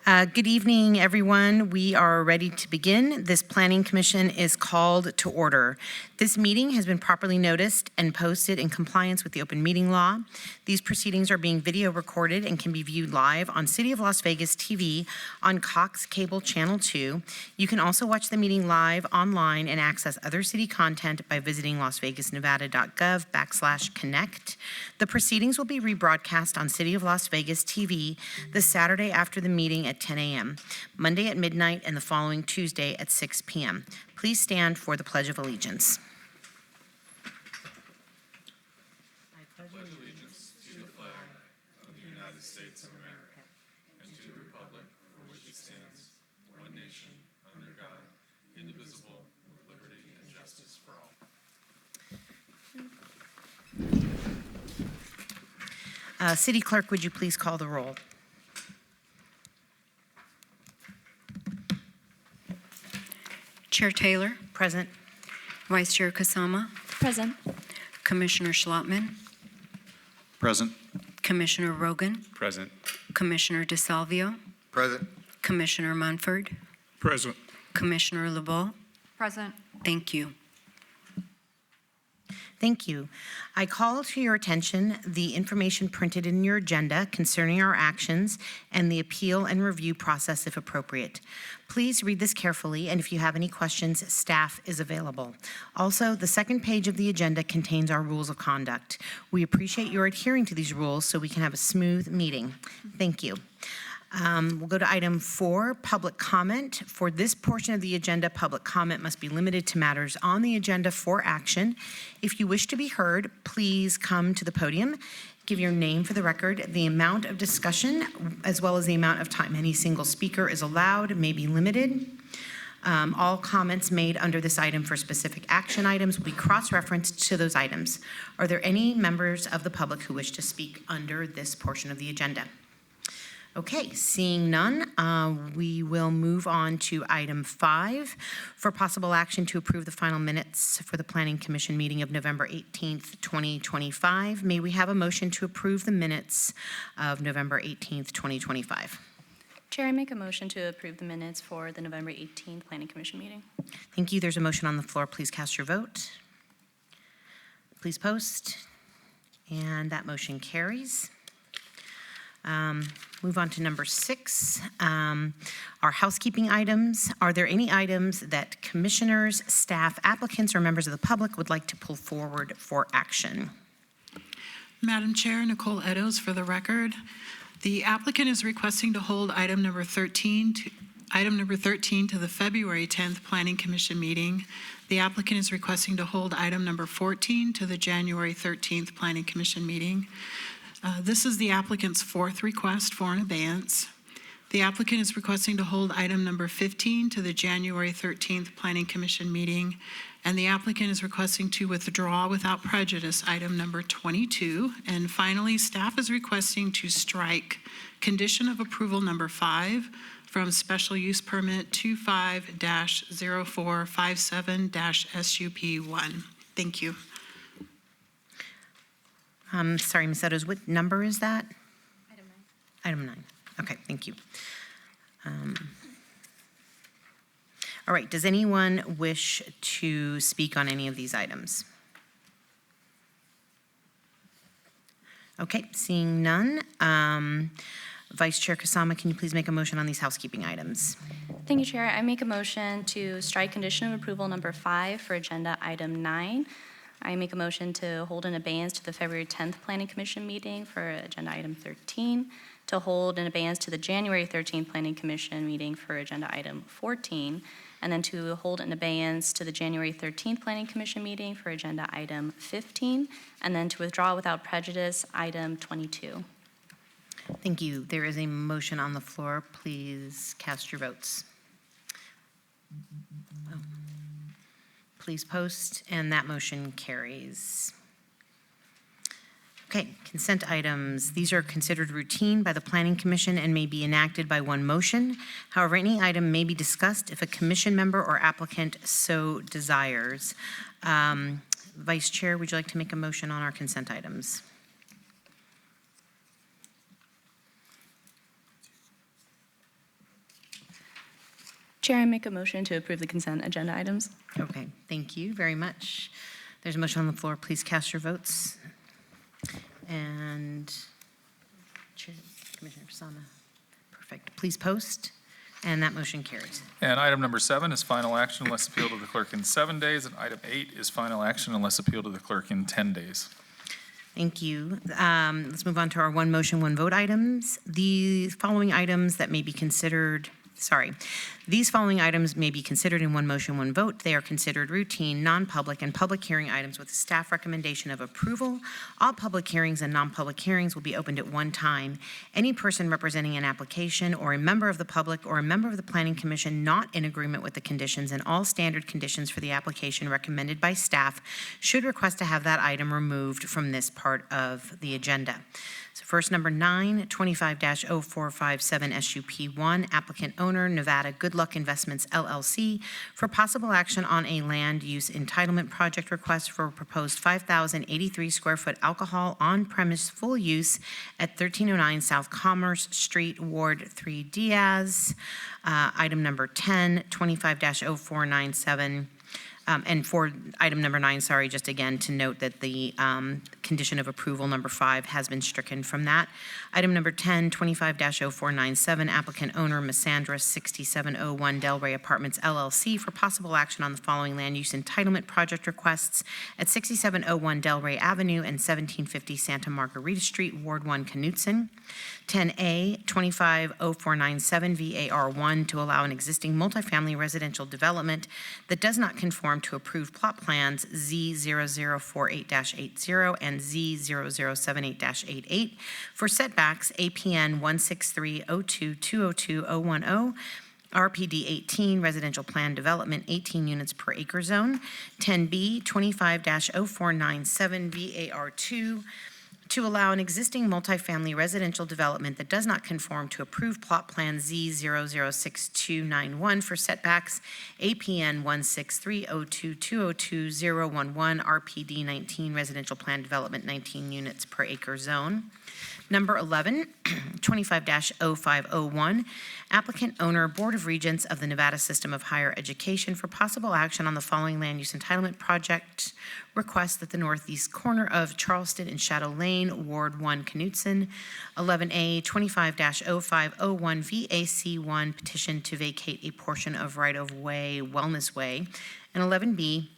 Good evening, everyone. We are ready to begin. This Planning Commission is called to order. This meeting has been properly noticed and posted in compliance with the open meeting law. These proceedings are being video recorded and can be viewed live on City of Las Vegas TV on Cox Cable Channel 2. You can also watch the meeting live online and access other city content by visiting lasvegasnevada.gov/connect. The proceedings will be rebroadcast on City of Las Vegas TV this Saturday after the meeting at 10 a.m., Monday at midnight, and the following Tuesday at 6 p.m. Please stand for the Pledge of Allegiance. I pledge allegiance to the flag of the United States of America and to the republic for which it stands, one nation, under God, indivisible, with liberty and justice for all. City Clerk, would you please call the roll? Chair Taylor. Present. Vice Chair Kasama. Present. Commissioner Schlottman. Present. Commissioner Rogan. Present. Commissioner DeSalvio. Present. Commissioner Munford. Present. Commissioner LeBeau. Present. Thank you. Thank you. I call to your attention the information printed in your agenda concerning our actions and the appeal and review process if appropriate. Please read this carefully, and if you have any questions, staff is available. Also, the second page of the agenda contains our rules of conduct. We appreciate your adhering to these rules so we can have a smooth meeting. Thank you. We'll go to item 4, public comment. For this portion of the agenda, public comment must be limited to matters on the agenda for action. If you wish to be heard, please come to the podium. Give your name for the record. The amount of discussion, as well as the amount of time any single speaker is allowed, may be limited. All comments made under this item for specific action items will be cross-referenced to those items. Are there any members of the public who wish to speak under this portion of the agenda? Okay, seeing none, we will move on to item 5 for possible action to approve the final minutes for the Planning Commission meeting of November 18th, 2025. May we have a motion to approve the minutes of November 18th, 2025? Chair, I make a motion to approve the minutes for the November 18th Planning Commission meeting. Thank you. There's a motion on the floor. Please cast your vote. Please post. And that motion carries. Move on to number 6, our housekeeping items. Are there any items that commissioners, staff, applicants, or members of the public would like to pull forward for action? Madam Chair, Nicole Eddowes for the record. The applicant is requesting to hold item number 13 to the February 10th Planning Commission meeting. The applicant is requesting to hold item number 14 to the January 13th Planning Commission meeting. This is the applicant's 4th request for an abeyance. The applicant is requesting to hold item number 15 to the January 13th Planning Commission meeting, and the applicant is requesting to withdraw without prejudice item number 22. And finally, staff is requesting to strike condition of approval number 5 from special use permit 25-0457-SUP1. Thank you. Sorry, Ms. Eddowes, what number is that? Item 9. Item 9. Okay, thank you. All right, does anyone wish to speak on any of these items? Okay, seeing none. Vice Chair Kasama, can you please make a motion on these housekeeping items? Thank you, Chair. I make a motion to strike condition of approval number 5 for agenda item 9. I make a motion to hold an abeyance to the February 10th Planning Commission meeting for agenda item 13, to hold an abeyance to the January 13th Planning Commission meeting for agenda item 14, and then to hold an abeyance to the January 13th Planning Commission meeting for agenda item 15, and then to withdraw without prejudice item 22. Thank you. There is a motion on the floor. Please cast your votes. Please post, and that motion carries. Okay, consent items. These are considered routine by the Planning Commission and may be enacted by one motion. However, any item may be discussed if a commission member or applicant so desires. Vice Chair, would you like to make a motion on our consent items? Chair, I make a motion to approve the consent agenda items. Okay, thank you very much. There's a motion on the floor. Please cast your votes. And Commissioner Sama. Perfect. Please post. And that motion carries. And item number 7 is final action unless appealed to the clerk in 7 days. And item 8 is final action unless appealed to the clerk in 10 days. Thank you. Let's move on to our one motion, one vote items. These following items may be considered in one motion, one vote. They are considered routine, non-public, and public hearing items with a staff recommendation of approval. All public hearings and non-public hearings will be opened at one time. Any person representing an application or a member of the public or a member of the Planning Commission not in agreement with the conditions and all standard conditions for the application recommended by staff should request to have that item removed from this part of the agenda. So first, number 9, 25-0457 SUP1, applicant owner Nevada Good Luck Investments LLC for possible action on a land use entitlement project request for a proposed 5,083 square foot alcohol on-premise full use at 1309 South Commerce Street, Ward 3 Diaz. Item number 10, 25-0497. And for item number 9, just again to note that the condition of approval number 5 has been stricken from that. Item number 10, 25-0497, applicant owner Massandra 6701 Delray Apartments LLC for possible action on the following land use entitlement project requests at 6701 Delray Avenue and 1750 Santa Margarita Street, Ward 1, Knutson. 10A, 25-0497 VAR1 to allow an existing multifamily residential development that does not conform to approved plot plans Z0048-80 and Z0078-88 for setbacks APN 16302202010, RPD 18, residential plan development, 18 units per acre zone. 10B, 25-0497 VAR2, to allow an existing multifamily residential development that does not conform to approved plot plan Z006291 for setbacks APN 16302202011, RPD 19, residential plan development, 19 units per acre zone. Number 11, 25-0501, applicant owner Board of Regents of the Nevada System of Higher Education for possible action on the following land use entitlement project request at the northeast corner of Charleston and Shadow Lane, Ward 1, Knutson. 11A, 25-0501 VAC1, petition to vacate a portion of right-of-way Wellness Way. And 11B,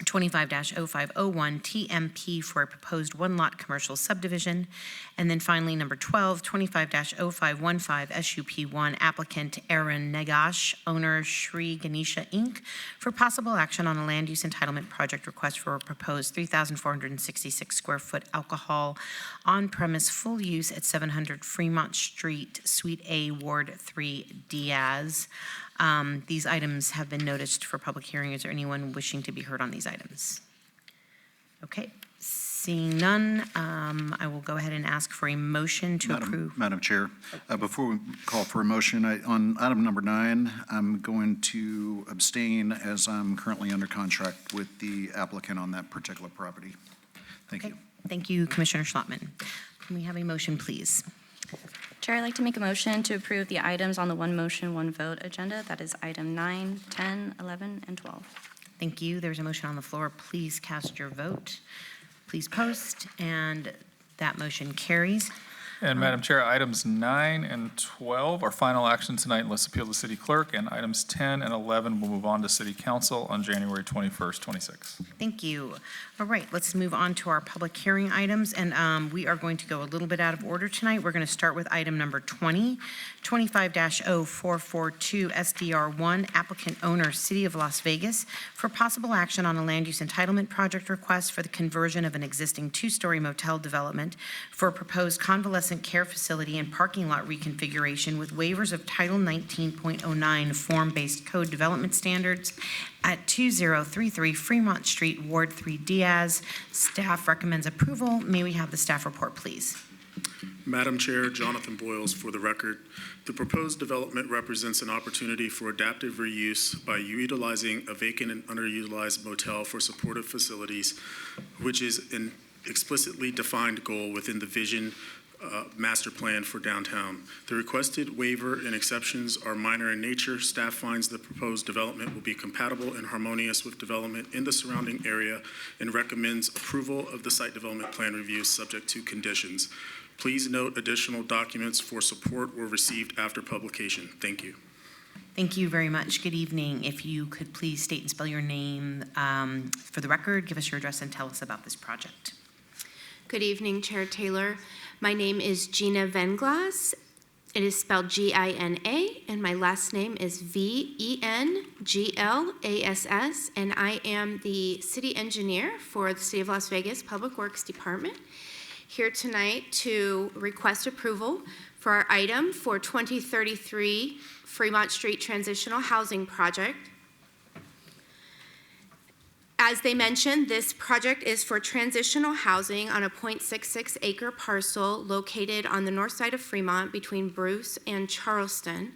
25-0501 TMP for a proposed one-lot commercial subdivision. And then finally, number 12, 25-0515 SUP1, applicant Aaron Negash, owner Shri Ganesha Inc., for possible action on a land use entitlement project request for a proposed 3,466 square foot alcohol on-premise full use at 700 Fremont Street, Suite A, Ward 3, Diaz. These items have been noticed for public hearing. Is there anyone wishing to be heard on these items? Okay, seeing none, I will go ahead and ask for a motion to approve. Madam Chair, before we call for a motion, on item number 9, I'm going to abstain as I'm currently under contract with the applicant on that particular property. Thank you. Thank you, Commissioner Schlottman. Can we have a motion, please? Chair, I'd like to make a motion to approve the items on the one motion, one vote agenda. That is item 9, 10, 11, and 12. Thank you. There's a motion on the floor. Please cast your vote. Please post, and that motion carries. And Madam Chair, items 9 and 12 are final action tonight unless appealed to City Clerk. And items 10 and 11 will move on to City Council on January 21st, 26. Thank you. All right, let's move on to our public hearing items, and we are going to go a little bit out of order tonight. We're going to start with item number 20, 25-0442 SDR1, applicant owner City of Las Vegas for possible action on a land use entitlement project request for the conversion of an existing two-story motel development for a proposed convalescent care facility and parking lot reconfiguration with waivers of Title 19.09 form-based code development standards at 2033 Fremont Street, Ward 3, Diaz. Staff recommends approval. May we have the staff report, please? Madam Chair, Jonathan Boyles for the record. The proposed development represents an opportunity for adaptive reuse by utilizing a vacant and underutilized motel for supportive facilities, which is an explicitly defined goal within the vision master plan for downtown. The requested waiver and exceptions are minor in nature. Staff finds the proposed development will be compatible and harmonious with development in the surrounding area and recommends approval of the site development plan review subject to conditions. Please note additional documents for support were received after publication. Thank you. Thank you very much. Good evening. If you could please state and spell your name for the record, give us your address, and tell us about this project. Good evening, Chair Taylor. My name is Gina Venglas. It is spelled Gina, and my last name is Venglass, and I am the city engineer for the City of Las Vegas Public Works Department. Here tonight to request approval for our item for 2033 Fremont Street Transitional Housing Project. As they mentioned, this project is for transitional housing on a 0.66 acre parcel located on the north side of Fremont between Bruce and Charleston,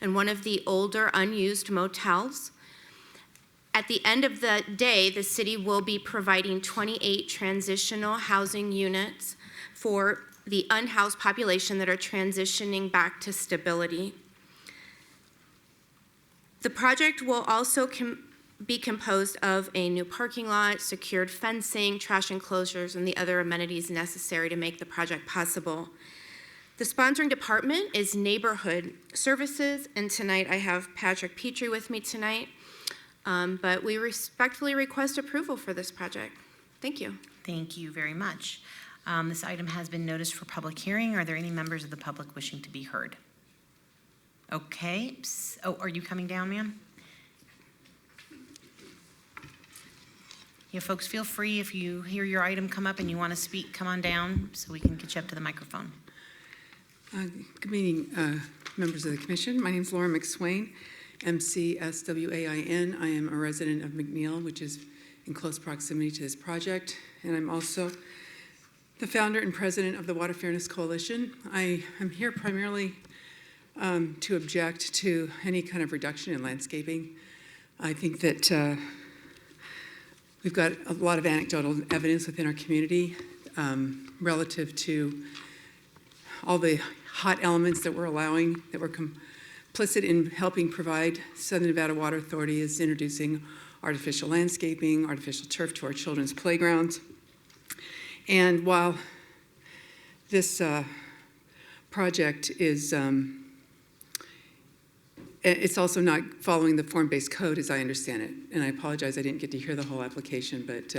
and one of the older unused motels. At the end of the day, the city will be providing 28 transitional housing units for the unhoused population that are transitioning back to stability. The project will also be composed of a new parking lot, secured fencing, trash enclosures, and the other amenities necessary to make the project possible. The sponsoring department is Neighborhood Services, and tonight I have Patrick Petrie with me tonight, but we respectfully request approval for this project. Thank you. Thank you very much. This item has been noticed for public hearing. Are there any members of the public wishing to be heard? Okay. Oh, are you coming down, ma'am? Yeah, folks, feel free if you hear your item come up and you want to speak, come on down so we can get you up to the microphone. Good evening, members of the commission. My name is Laura McSwain, MCSWAIN. I am a resident of McNeil, which is in close proximity to this project, and I'm also the founder and president of the Water Fairness Coalition. I am here primarily to object to any kind of reduction in landscaping. I think that we've got a lot of anecdotal evidence within our community relative to all the hot elements that we're allowing, that we're complicit in helping provide. Southern Nevada Water Authority is introducing artificial landscaping, artificial turf to our children's playgrounds. And while this project is, it's also not following the form-based code as I understand it. And I apologize, I didn't get to hear the whole application, but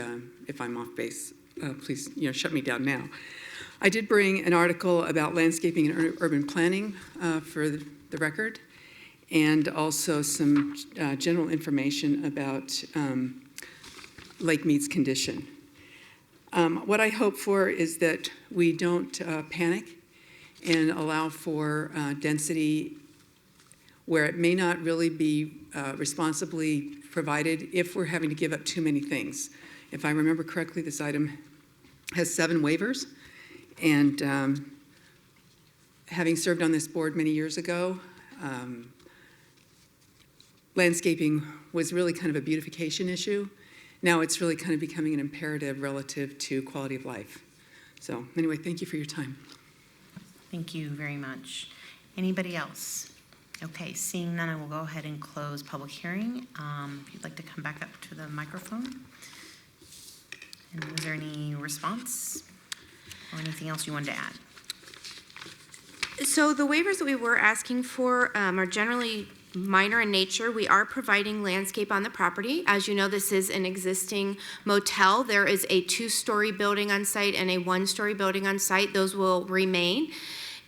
if I'm off base, please shut me down now. I did bring an article about landscaping and urban planning for the record, and also some general information about Lake Mead's condition. What I hope for is that we don't panic and allow for density where it may not really be responsibly provided if we're having to give up too many things. If I remember correctly, this item has 7 waivers, and having served on this board many years ago, landscaping was really kind of a beautification issue. Now it's really kind of becoming an imperative relative to quality of life. So anyway, thank you for your time. Thank you very much. Anybody else? Okay, seeing none, I will go ahead and close public hearing. If you'd like to come back up to the microphone. And was there any response or anything else you wanted to add? So the waivers that we were asking for are generally minor in nature. We are providing landscape on the property. As you know, this is an existing motel. There is a 2-story building on site and a 1-story building on site. Those will remain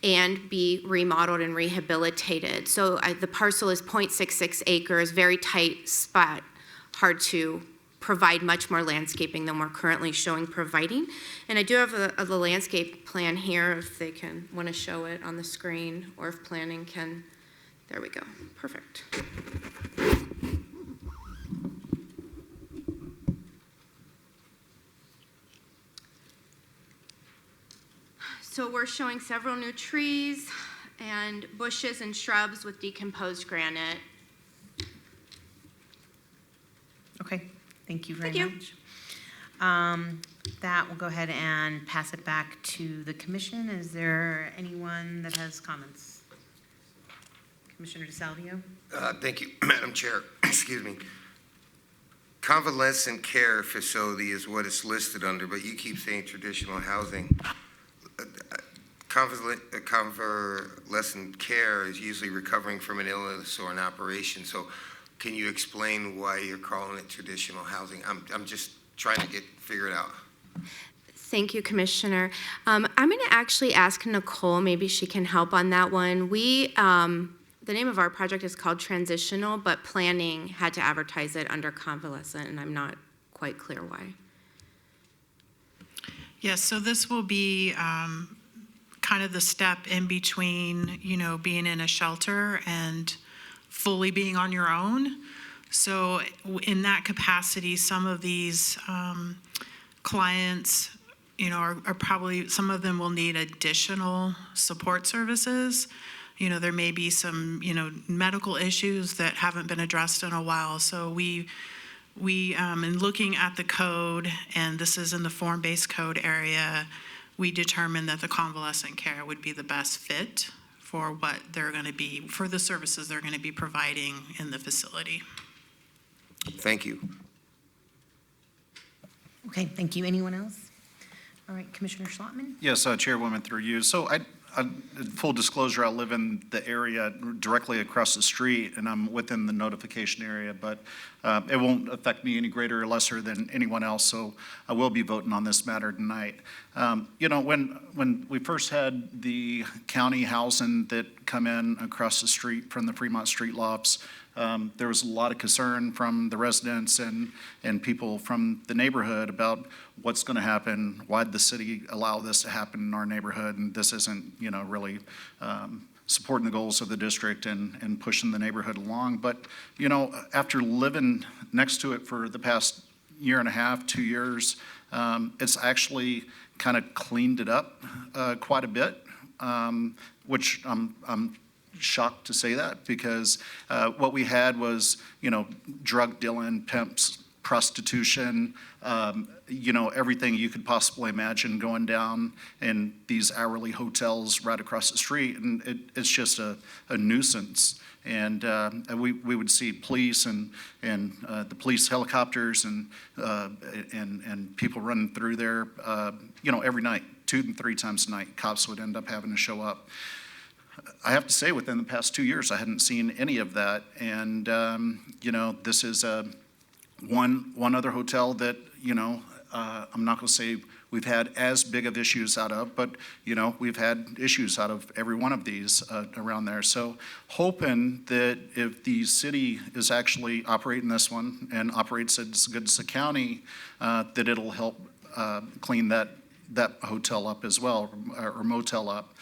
and be remodeled and rehabilitated. So the parcel is 0.66 acres, very tight spot, hard to provide much more landscaping than we're currently showing providing. And I do have the landscape plan here if they want to show it on the screen, or if planning can. There we go. Perfect. So we're showing several new trees and bushes and shrubs with decomposed granite. Okay, thank you very Thank you. much. That will go ahead and pass it back to the commission. Is there anyone that has comments? Commissioner DeSalvio? Thank you, Madam Chair. Excuse me. Convalescent care facility is what it's listed under, but you keep saying traditional housing. Convalescent care is usually recovering from an illness or an operation. So can you explain why you're calling it traditional housing? I'm just trying to figure it out. Thank you, Commissioner. I'm going to actually ask Nicole, maybe she can help on that one. The name of our project is called Transitional, but planning had to advertise it under convalescent, and I'm not quite clear why. Yes, so this will be kind of the step in between, being in a shelter and fully being on your own. So in that capacity, some of these clients, are probably, some of them will need additional support services. There may be some, medical issues that haven't been addressed in a while. So we in looking at the code, and this is in the form-based code area, we determined that the convalescent care would be the best fit for what they're going to be, for the services they're going to be providing in the facility. Thank you. Okay, thank you. Anyone else? All right, Commissioner Schlottman? Yes, Chairwoman, through you. So full disclosure, I live in the area directly across the street, and I'm within the notification area, but it won't affect me any greater or lesser than anyone else, so I will be voting on this matter tonight. When we first had the county housing that come in across the street from the Fremont Street lofts, there was a lot of concern from the residents and people from the neighborhood about what's going to happen, why'd the city allow this to happen in our neighborhood, and this isn't, really supporting the goals of the district and pushing the neighborhood along. But, after living next to it for the past year and a half, 2 years, it's actually kind of cleaned it up quite a bit, which I'm shocked to say that, because what we had was, drug dealing, pimps, prostitution, everything you could possibly imagine going down in these hourly hotels right across the street, and it's just a nuisance. And we would see police and the police helicopters and people running through there, every night, 2 and 3 times a night. Cops would end up having to show up. I have to say, within the past 2 years, I hadn't seen any of that. And, this is one other hotel that, I'm not going to say we've had as big of issues out of, but, we've had issues out of every one of these around there. So hoping that if the city is actually operating this one and operates it as good as the county, that it'll help clean that hotel up as well, or motel up.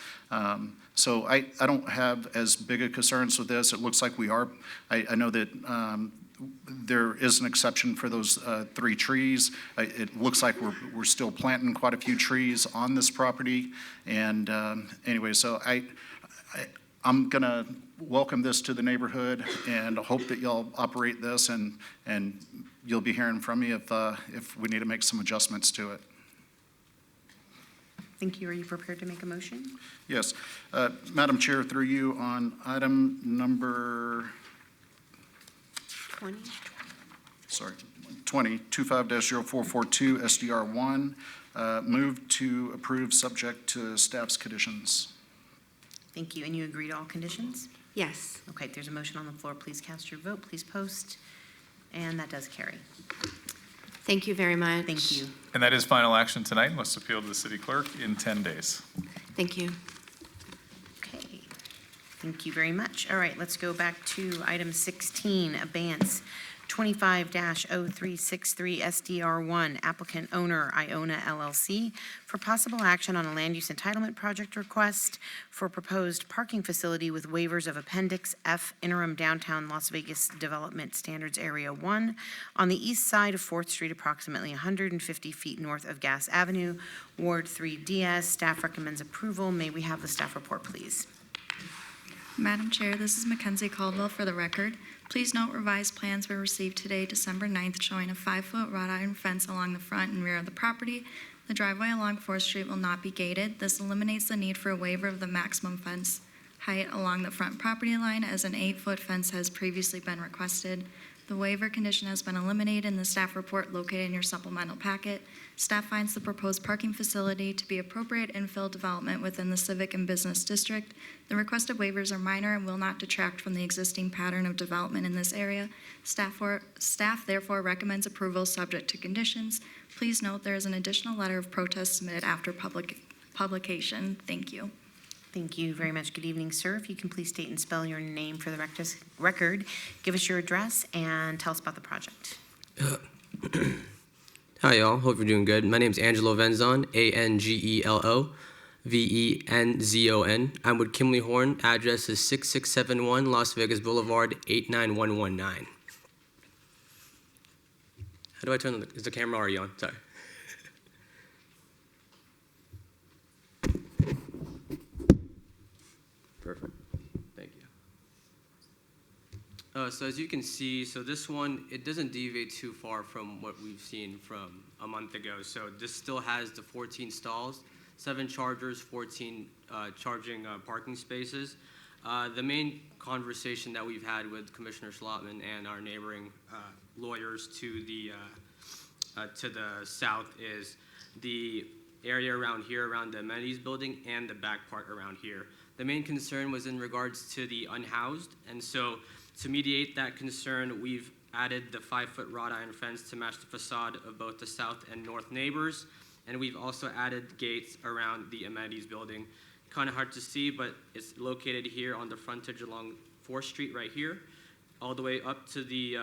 So I don't have as big a concerns with this. It looks like we are. I know that there is an exception for those 3 trees. It looks like we're still planting quite a few trees on this property. And anyway, so I'm going to welcome this to the neighborhood and hope that y'all operate this, and you'll be hearing from me if we need to make some adjustments to it. Thank you. Are you prepared to make a motion? Yes. Madam Chair, through you, on item number 20? 25-0442 SDR1, move to approve subject to staff's conditions. Thank you. And you agree to all conditions? Yes. Okay, there's a motion on the floor. Please cast your vote. Please post. And that does carry. Thank you very much. Thank you. And that is final action tonight, unless appealed to the city clerk in 10 days. Thank you. Okay. Thank you very much. All right, let's go back to item 16, abeyance 25-0363 SDR1, applicant owner Iona LLC, for possible action on a land use entitlement project request for proposed parking facility with waivers of Appendix F interim downtown Las Vegas Development Standards Area 1 on the east side of 4th Street, approximately 150 feet north of Gas Avenue, Ward 3 DS. Staff recommends approval. May we have the staff report, please? Madam Chair, this is Mackenzie Caldwell for the record. Please note revised plans were received today, December 9th, showing a 5-foot wrought iron fence along the front and rear of the property. The driveway along 4th Street will not be gated. This eliminates the need for a waiver of the maximum fence height along the front property line, as an 8-foot fence has previously been requested. The waiver condition has been eliminated in the staff report located in your supplemental packet. Staff finds the proposed parking facility to be appropriate infill development within the civic and business district. The requested waivers are minor and will not detract from the existing pattern of development in this area. Staff therefore recommends approval subject to conditions. Please note there is an additional letter of protest submitted after publication. Thank you. Thank you very much. Good evening, sir. If you can please state and spell your name for the record, give us your address, and tell us about the project. Hi, y'all. Hope you're doing good. My name's Angelo Venzon, Angelo Venzon. I'm with Kimley Horn. Address is 6671 Las Vegas Boulevard, 89119. How do I turn is the camera already on? Sorry. Perfect. Thank you. So as you can see, so this one, it doesn't deviate too far from what we've seen from a month ago. So this still has the 14 stalls, 7 chargers, 14 charging parking spaces. The main conversation that we've had with Commissioner Schlotman and our neighboring lawyers to the south is the area around here, around the amenities building, and the back part around here. The main concern was in regards to the unhoused, and so to mediate that concern, we've added the 5-foot wrought iron fence to match the facade of both the south and north neighbors, and we've also added gates around the amenities building. Kind of hard to see, but it's located here on the frontage along 4th Street right here, all the way up to the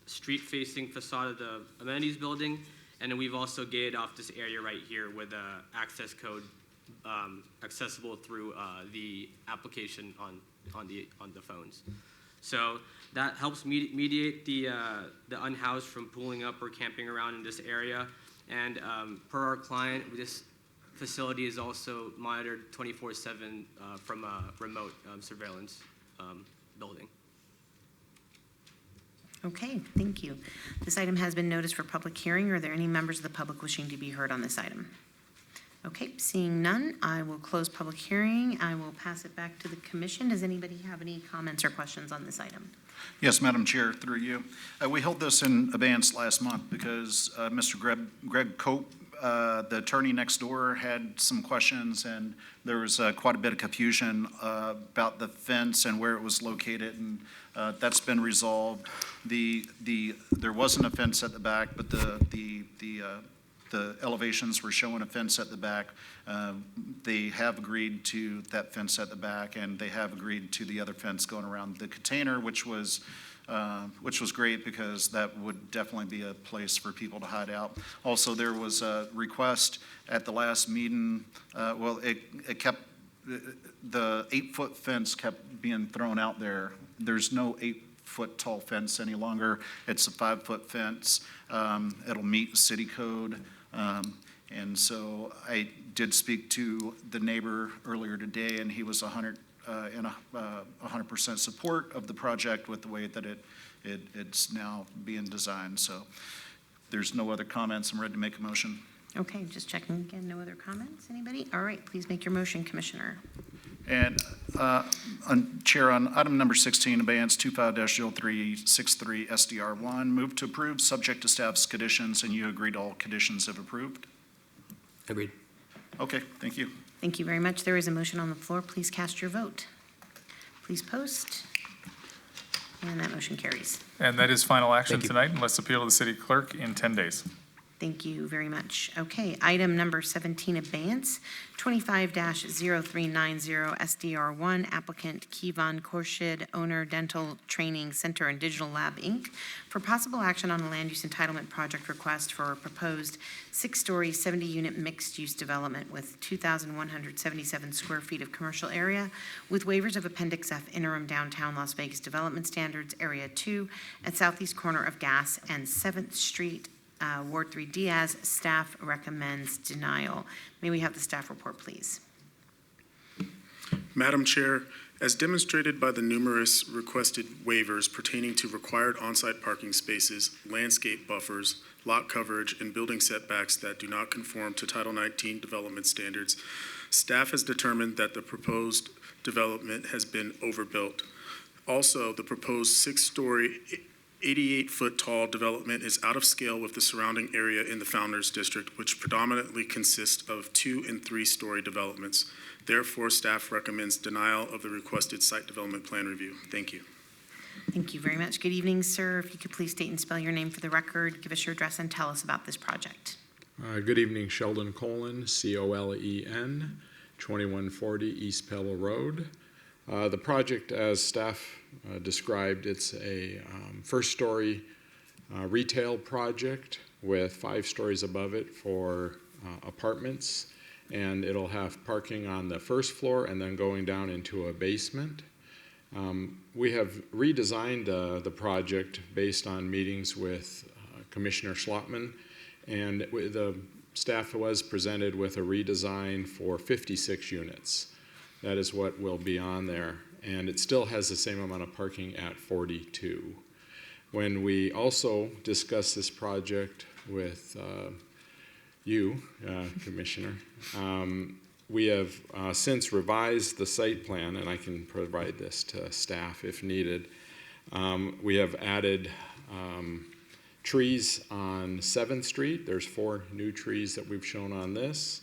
street-facing facade of the amenities building, and then we've also gated off this area right here with an access code accessible through the application on the phones. So that helps mediate the unhoused from pulling up or camping around in this area. And per our client, this facility is also monitored 24/7 from a remote surveillance building. Okay, thank you. This item has been noticed for public hearing. Are there any members of the public wishing to be heard on this item? Okay, seeing none, I will close public hearing. I will pass it back to the commission. Does anybody have any comments or questions on this item? Yes, Madam Chair, through you. We held this in abeyance last month because Mr. Greg Cope, the attorney next door, had some questions, and there was quite a bit of confusion about the fence and where it was located, and that's been resolved. There wasn't a fence at the back, but the elevations were showing a fence at the back. They have agreed to that fence at the back, and they have agreed to the other fence going around the container, which was great because that would definitely be a place for people to hide out. Also, there was a request at the last meeting. The 8-foot fence kept being thrown out there. There's no 8-foot tall fence any longer. It's a 5-foot fence. It'll meet city code. And so I did speak to the neighbor earlier today, and he was 100% support of the project with the way that it's now being designed. So there's no other comments. I'm ready to make a motion. Okay, just checking again. No other comments? Anybody? All right, please make your motion, Commissioner. And Chair, on item number 16, abeyance 25-0363 SDR1, move to approve subject to staff's conditions, and you agreed all conditions have approved? Agreed. Okay, thank you. Thank you very much. There is a motion on the floor. Please cast your vote. Please post. And that motion carries. And that is final action Thank you. tonight, unless appealed to the city clerk in 10 days. Thank you very much. Okay, item number 17, abeyance, 25-0390 SDR1, applicant Kevon Khorshid, owner Dental Training Center and Digital Lab, Inc., for possible action on a land use entitlement project request for a proposed 6-story, 70-unit mixed-use development with 2,177 square feet of commercial area with waivers of Appendix F interim downtown Las Vegas development standards, Area 2, at southeast corner of Gas and 7th Street, Ward 3 Diaz. Staff recommends denial. May we have the staff report, please? Madam Chair, As demonstrated by the numerous requested waivers pertaining to required on-site parking spaces, landscape buffers, lot coverage, and building setbacks that do not conform to Title 19 development standards, staff has determined that the proposed development has been overbuilt. Also, the proposed 6-story, 88-foot-tall development is out of scale with the surrounding area in the Founders District, which predominantly consists of 2- and 3-story developments. Therefore, staff recommends denial of the requested site development plan review. Thank you. Thank you very much. Good evening, sir. If you could please state and spell your name for the record, give us your address, and tell us about this project. Good evening, Sheldon Colen, Colen, 2140 East Pebble Road. The project, as staff described, it's a first-story retail project with 5 stories above it for apartments, and it'll have parking on the first floor and then going down into a basement. We have redesigned the project based on meetings with Commissioner Schlottman, and the staff was presented with a redesign for 56 units. That is what will be on there, and it still has the same amount of parking at 42. When we also discussed this project with you, Commissioner, we have since revised the site plan, and I can provide this to staff if needed. We have added trees on 7th Street. There's 4 new trees that we've shown on this.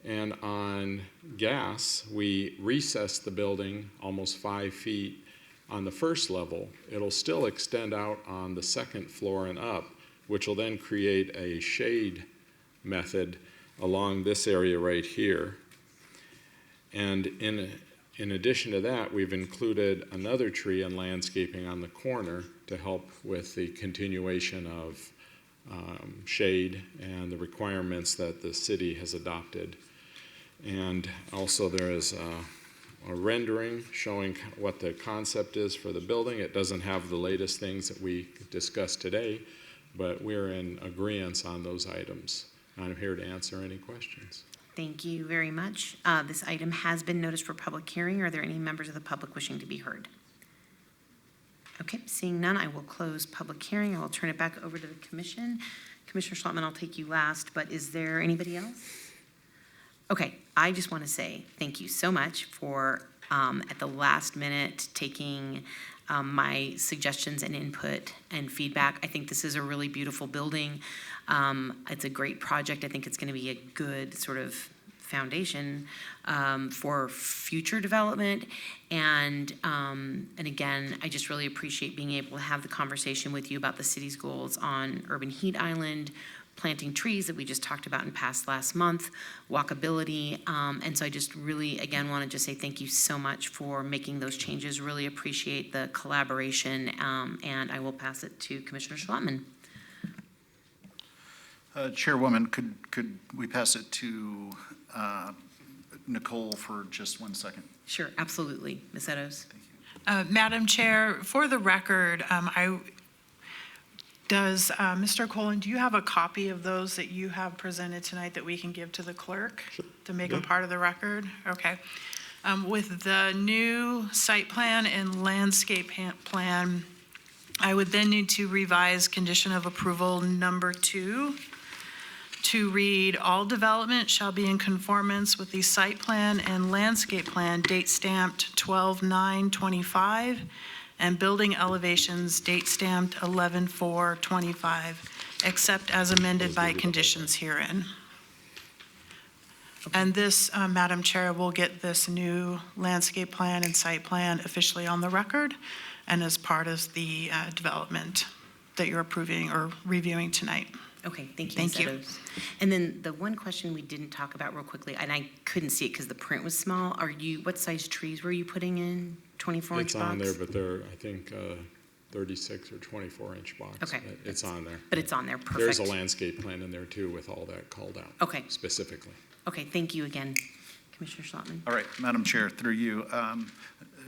And on Gas, we recessed the building almost 5 feet on the first level. It'll still extend out on the 2nd floor and up, which will then create a shade method along this area right here. And in addition to that, we've included another tree and landscaping on the corner to help with the continuation of shade and the requirements that the city has adopted. And also there is a rendering showing what the concept is for the building. It doesn't have the latest things that we discussed today, but we're in agreement on those items. I'm here to answer any questions. Thank you very much. This item has been noticed for public hearing. Are there any members of the public wishing to be heard? Okay, seeing none, I will close public hearing. I will turn it back over to the commission. Commissioner Schlottman, I'll take you last, but is there anybody else? Okay, I just want to say thank you so much for, at the last minute, taking my suggestions and input and feedback. I think this is a really beautiful building. It's a great project. I think it's going to be a good sort of foundation for future development. And again, I just really appreciate being able to have the conversation with you about the city's goals on Urban Heat Island, planting trees that we just talked about and passed last month, walkability. And so I just really, again, want to just say thank you so much for making those changes. Really appreciate the collaboration, and I will pass it to Commissioner Schlottman. Chairwoman, could we pass it to Nicole for just 1 second? Sure, absolutely. Ms. Eddowes. Madam Chair, for the record, Mr. Colen, do you have a copy of those that you have presented tonight that we can give to the clerk to make them part of the record? Okay. With the new site plan and landscape plan, I would then need to revise condition of approval number 2 to read, all development shall be in conformance with the site plan and landscape plan, date stamped 12/9/25, and building elevations, date stamped 11/4/25, except as amended by conditions herein. And this, Madam Chair, will get this new landscape plan and site plan officially on the record and as part of the development that you're approving or reviewing tonight. Okay, thank you, Thank Ms. you. Eddowes. And then the one question we didn't talk about real quickly, and I couldn't see it because the print was small, what size trees were you putting in? 24-inch It's box? on there, but they're, I think, 36 or 24-inch box. Okay. It's on there. But it's on there, perfect. There's a landscape plan in there too with all that called out. Okay. Specifically. Okay, thank you again, Commissioner Schlottman. All right, Madam Chair, through you.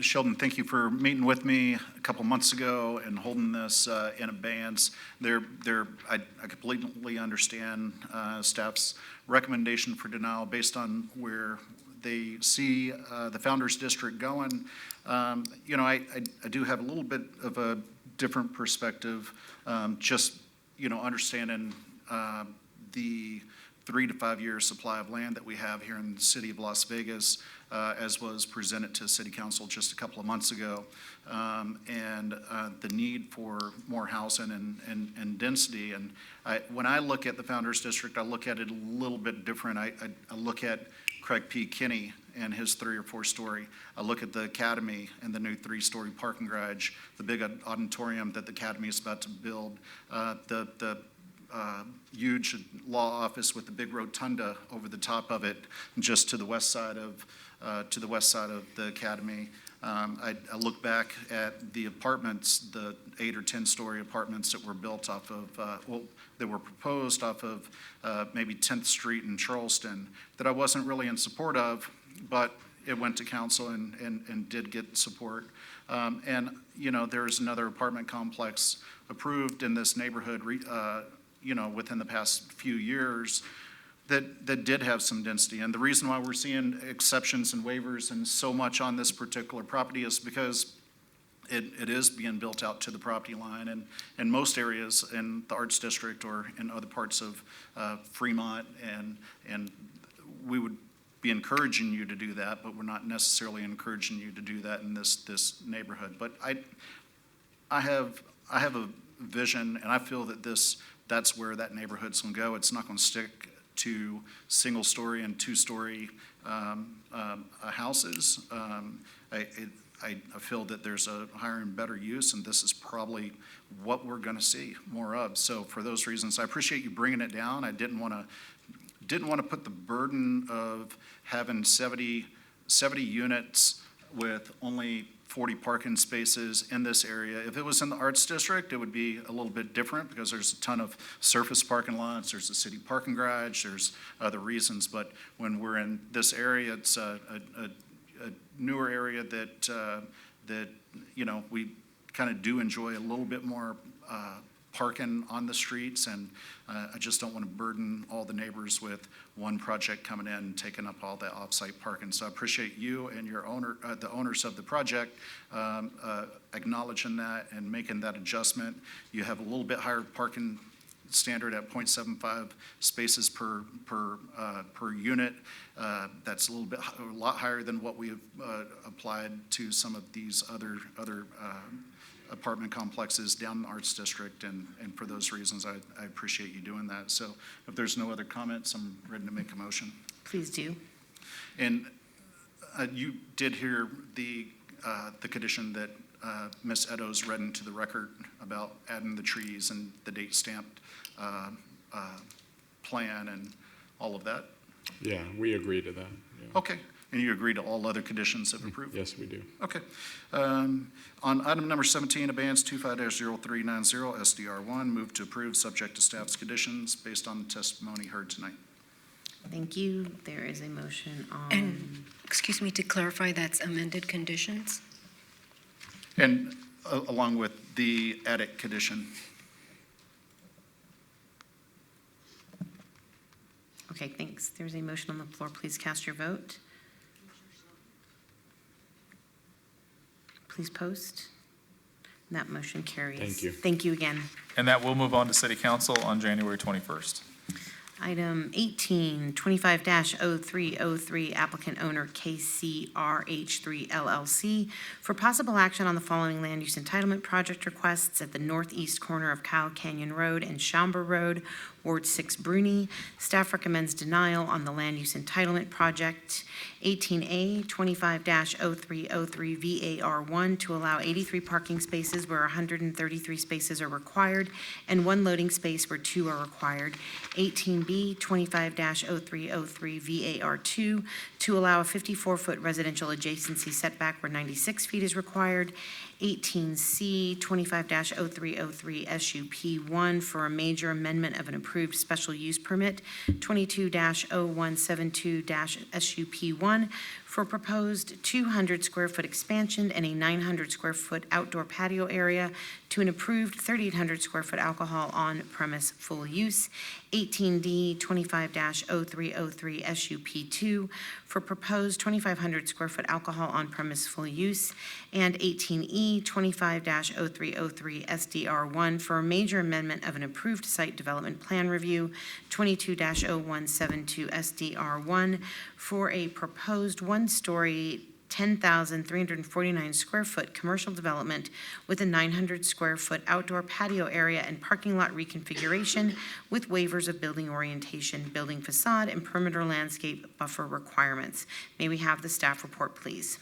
Sheldon, thank you for meeting with me a couple months ago and holding this in abeyance. I completely understand staff's recommendation for denial based on where they see the Founders District going. You know, I do have a little bit of a different perspective, just, you know, understanding the 3 to 5 year supply of land that we have here in the city of Las Vegas, as was presented to City Council just a couple of months ago, and the need for more housing and density. And when I look at the Founders District, I look at it a little bit different. I look at Craig P. Kinney and his 3 or 4 story. I look at the Academy and the new 3-story parking garage, the big auditorium that the Academy is about to build, the huge law office with the big rotunda over the top of it, just to the west side of the Academy. I look back at the apartments, the 8 or 10-story apartments that were built off of, that were proposed off of maybe 10th Street in Charleston, that I wasn't really in support of, but it went to council and did get support. And, you know, there's another apartment complex approved in this neighborhood, you know, within the past few years that did have some density. And the reason why we're seeing exceptions and waivers and so much on this particular property is because it is being built out to the property line, and in most areas in the Arts District or in other parts of Fremont, and we would be encouraging you to do that, but we're not necessarily encouraging you to do that in this neighborhood. But I have a vision, and I feel that that's where that neighborhood's going to go. It's not going to stick to single-story and 2-story houses. I feel that there's a higher and better use, and this is probably what we're going to see more of. So for those reasons, I appreciate you bringing it down. I didn't want to put the burden of having 70 units with only 40 parking spaces in this area. If it was in the Arts District, it would be a little bit different because there's a ton of surface parking lots, there's a city parking garage, there's other reasons. But when we're in this area, it's a newer area that you know, we kind of do enjoy a little bit more parking on the streets, and I just don't want to burden all the neighbors with one project coming in and taking up all the off-site parking. So I appreciate you and your the owners of the project acknowledging that and making that adjustment. You have a little bit higher parking standard at 0.75 spaces per unit. That's a lot higher than what we have applied to some of these other apartment complexes down in the Arts District, and for those reasons, I appreciate you doing that. So if there's no other comments, I'm ready to make a motion. Please do. And you did hear the condition that Ms. Eddowes read into the record about adding the trees and the date stamped plan and all of that? Yeah, we agree to that. Yeah. Okay. And you agree to all other conditions of approval? Yes, we do. Okay. On item number 17, abeyance 25-0390 SDR1, move to approve subject to staff's conditions based on the testimony heard tonight. Thank you. There is a motion on. And, excuse me, to clarify, that's amended conditions? And along with the edit condition. Okay, thanks. There's a motion on the floor. Please cast your vote. Please post. And that motion carries. Thank you. Thank you again. And that will move on to City Council on January 21st. Item 18, 25-0303, applicant owner KCRH3 LLC, for possible action on the following land use entitlement project requests at the northeast corner of Kyle Canyon Road and Schaumburg Road, Ward 6, Bruni. Staff recommends denial on the land use entitlement project. 18A, 25-0303 VAR1, to allow 83 parking spaces where 133 spaces are required and 1 loading space where 2 are required. 18B, 25-0303 VAR2, to allow a 54-foot residential adjacency setback where 96 feet is required. 18C, 25-0303 SUP1, for a major amendment of an approved special use permit. 22-0172 SUP1, for proposed 200 square foot expansion and a 900 square foot outdoor patio area to an approved 3,800 square foot alcohol on-premise full use, 18D 25-0303 SUP2 for proposed 2,500 square foot alcohol on-premise full use, and 18E 25-0303 SDR1 for a major amendment of an approved site development plan review, 22-0172 SDR1 for a proposed one-story 10,349 square foot commercial development with a 900 square foot outdoor patio area and parking lot reconfiguration with waivers of building orientation, building facade, and perimeter landscape buffer requirements. May we have the staff report, please?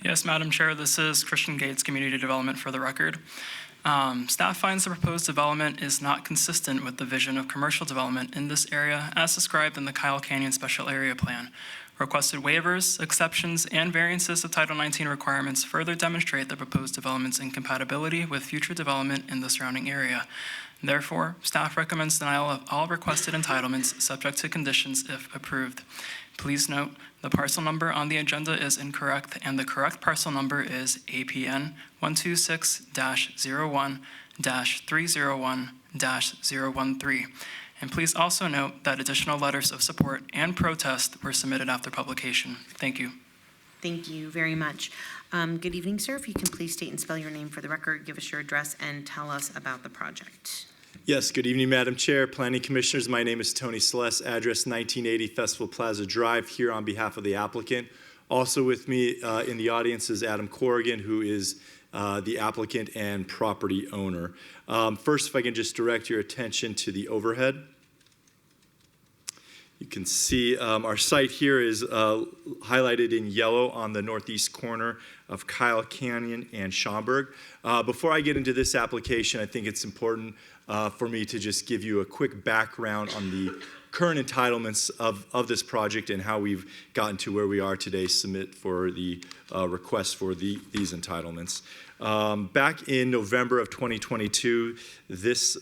Yes, Madam Chair, this is Christian Gates, Community Development for the record. Staff finds the proposed development is not consistent with the vision of commercial development in this area as described in the Kyle Canyon Special Area Plan. Requested waivers, exceptions, and variances to Title 19 requirements further demonstrate the proposed development's incompatibility with future development in the surrounding area. Therefore, staff recommends denial of all requested entitlements subject to conditions if approved. Please note, the parcel number on the agenda is incorrect, and the correct parcel number is APN 126-01-301-013. And please also note that additional letters of support and protest were submitted after publication. Thank you. Thank you very much. Good evening, sir. If you can please state and spell your name for the record, give us your address, and tell us about the project. Yes, good evening, Madam Chair, Planning Commissioners. My name is Tony Celeste, address 1980 Festival Plaza Drive, here on behalf of the applicant. Also with me in the audience is Adam Corrigan, who is the applicant and property owner. First, if I can just direct your attention to the overhead. You can see our site here is highlighted in yellow on the northeast corner of Kyle Canyon and Schaumburg. Before I get into this application, I think it's important for me to just give you a quick background on the current entitlements of this project and how we've gotten to where we are today, submit for the request for these entitlements. Back in November of 2022, this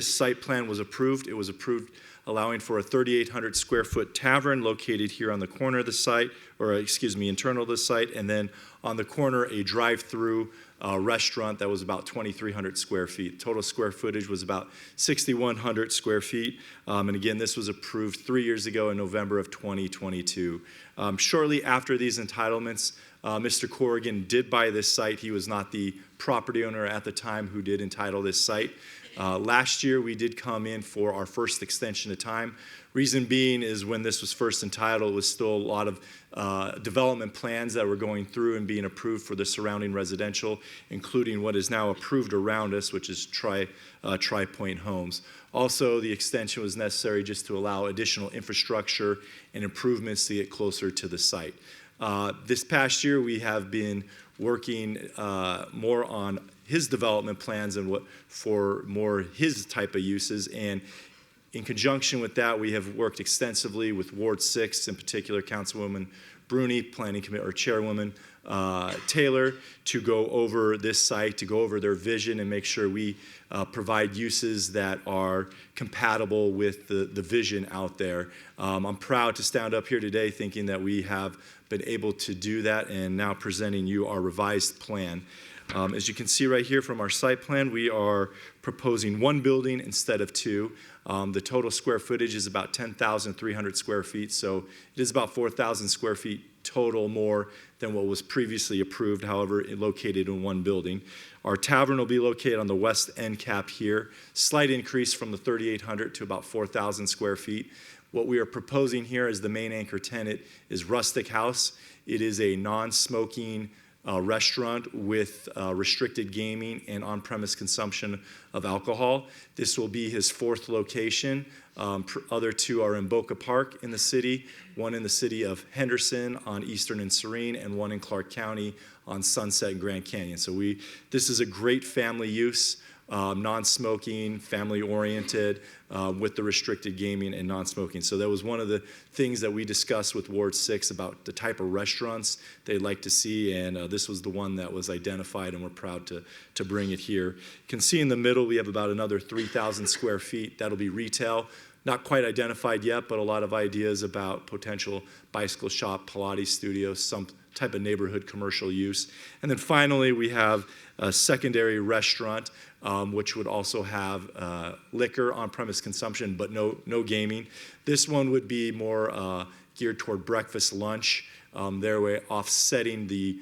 site plan was approved. It was approved allowing for a 3,800 square foot tavern located here on the corner of the site, or excuse me, internal of the site, and then on the corner, a drive-through restaurant that was about 2,300 square feet. Total square footage was about 6,100 square feet. And again, this was approved 3 years ago in November of 2022. Shortly after these entitlements, Mr. Corrigan did buy this site. He was not the property owner at the time who did entitle this site. Last year, we did come in for our first extension of time. Reason being is when this was first entitled, it was still a lot of development plans that were going through and being approved for the surrounding residential, including what is now approved around us, which is Tri Point Homes. Also, the extension was necessary just to allow additional infrastructure and improvements to get closer to the site. This past year, we have been working more on his development plans and what for more his type of uses. And in conjunction with that, we have worked extensively with Ward 6, in particular, Councilwoman Bruni, Planning Committee, or Chairwoman Taylor, to go over this site, to go over their vision and make sure we provide uses that are compatible with the vision out there. I'm proud to stand up here today thinking that we have been able to do that and now presenting you our revised plan. As you can see right here from our site plan, we are proposing one building instead of two. The total square footage is about 10,300 square feet, so it is about 4,000 square feet total more than what was previously approved, however, located in one building. Our tavern will be located on the west end cap here, slight increase from the 3,800 to about 4,000 square feet. What we are proposing here as the main anchor tenant is Rustic House. It is a non-smoking restaurant with restricted gaming and on-premise consumption of alcohol. This will be his fourth location. Other two are in Boca Park in the city, one in the city of Henderson on Eastern and Serene, and one in Clark County on Sunset and Grand Canyon. So this is a great family use, non-smoking, family-oriented, with the restricted gaming and non-smoking. So that was one of the things that we discussed with Ward 6 about the type of restaurants they'd like to see, and this was the one that was identified, and we're proud to bring it here. You can see in the middle we have about another 3,000 square feet. That'll be retail. Not quite identified yet, but a lot of ideas about potential bicycle shop, Pilates studio, some type of neighborhood commercial use. And then finally, we have a secondary restaurant, which would also have liquor on-premise consumption, but no gaming. This one would be more geared toward breakfast, lunch, thereby offsetting the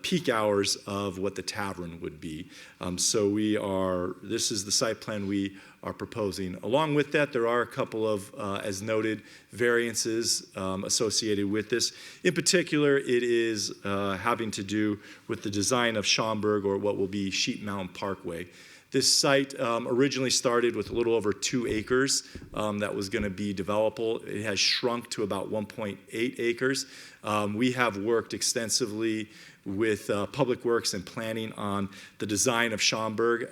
peak hours of what the tavern would be. This is the site plan we are proposing. Along with that, there are a couple of, as noted, variances associated with this. In particular, it is having to do with the design of Schaumburg, or what will be Sheep Mountain Parkway. This site originally started with a little over 2 acres that was going to be developable. It has shrunk to about 1.8 acres. We have worked extensively with Public Works and planning on the design of Schaumburg.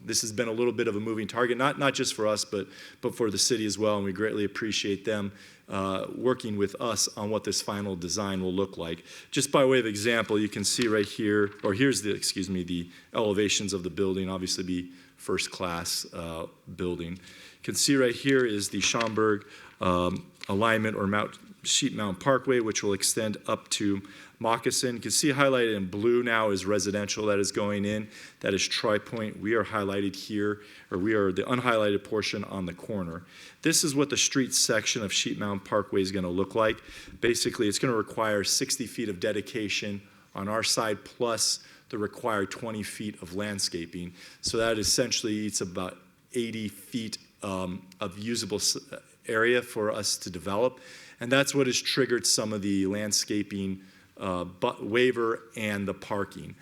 This has been a little bit of a moving target, not just for us, but for the city as well, and we greatly appreciate them working with us on what this final design will look like. Just by way of example, you can see right here, or here's the elevations of the building, obviously be first class building. You can see right here is the Schaumburg alignment, or Sheep Mountain Parkway, which will extend up to Moccasin. You can see highlighted in blue now is residential that is going in. That is Tri-Point. We are highlighted here, or we are the unhighlighted portion on the corner. This is what the street section of Sheep Mountain Parkway is going to look like. Basically, it's going to require 60 feet of dedication on our side, plus the required 20 feet of landscaping. So that essentially eats about 80 feet of usable area for us to develop. And that's what has triggered some of the landscaping waiver and the parking.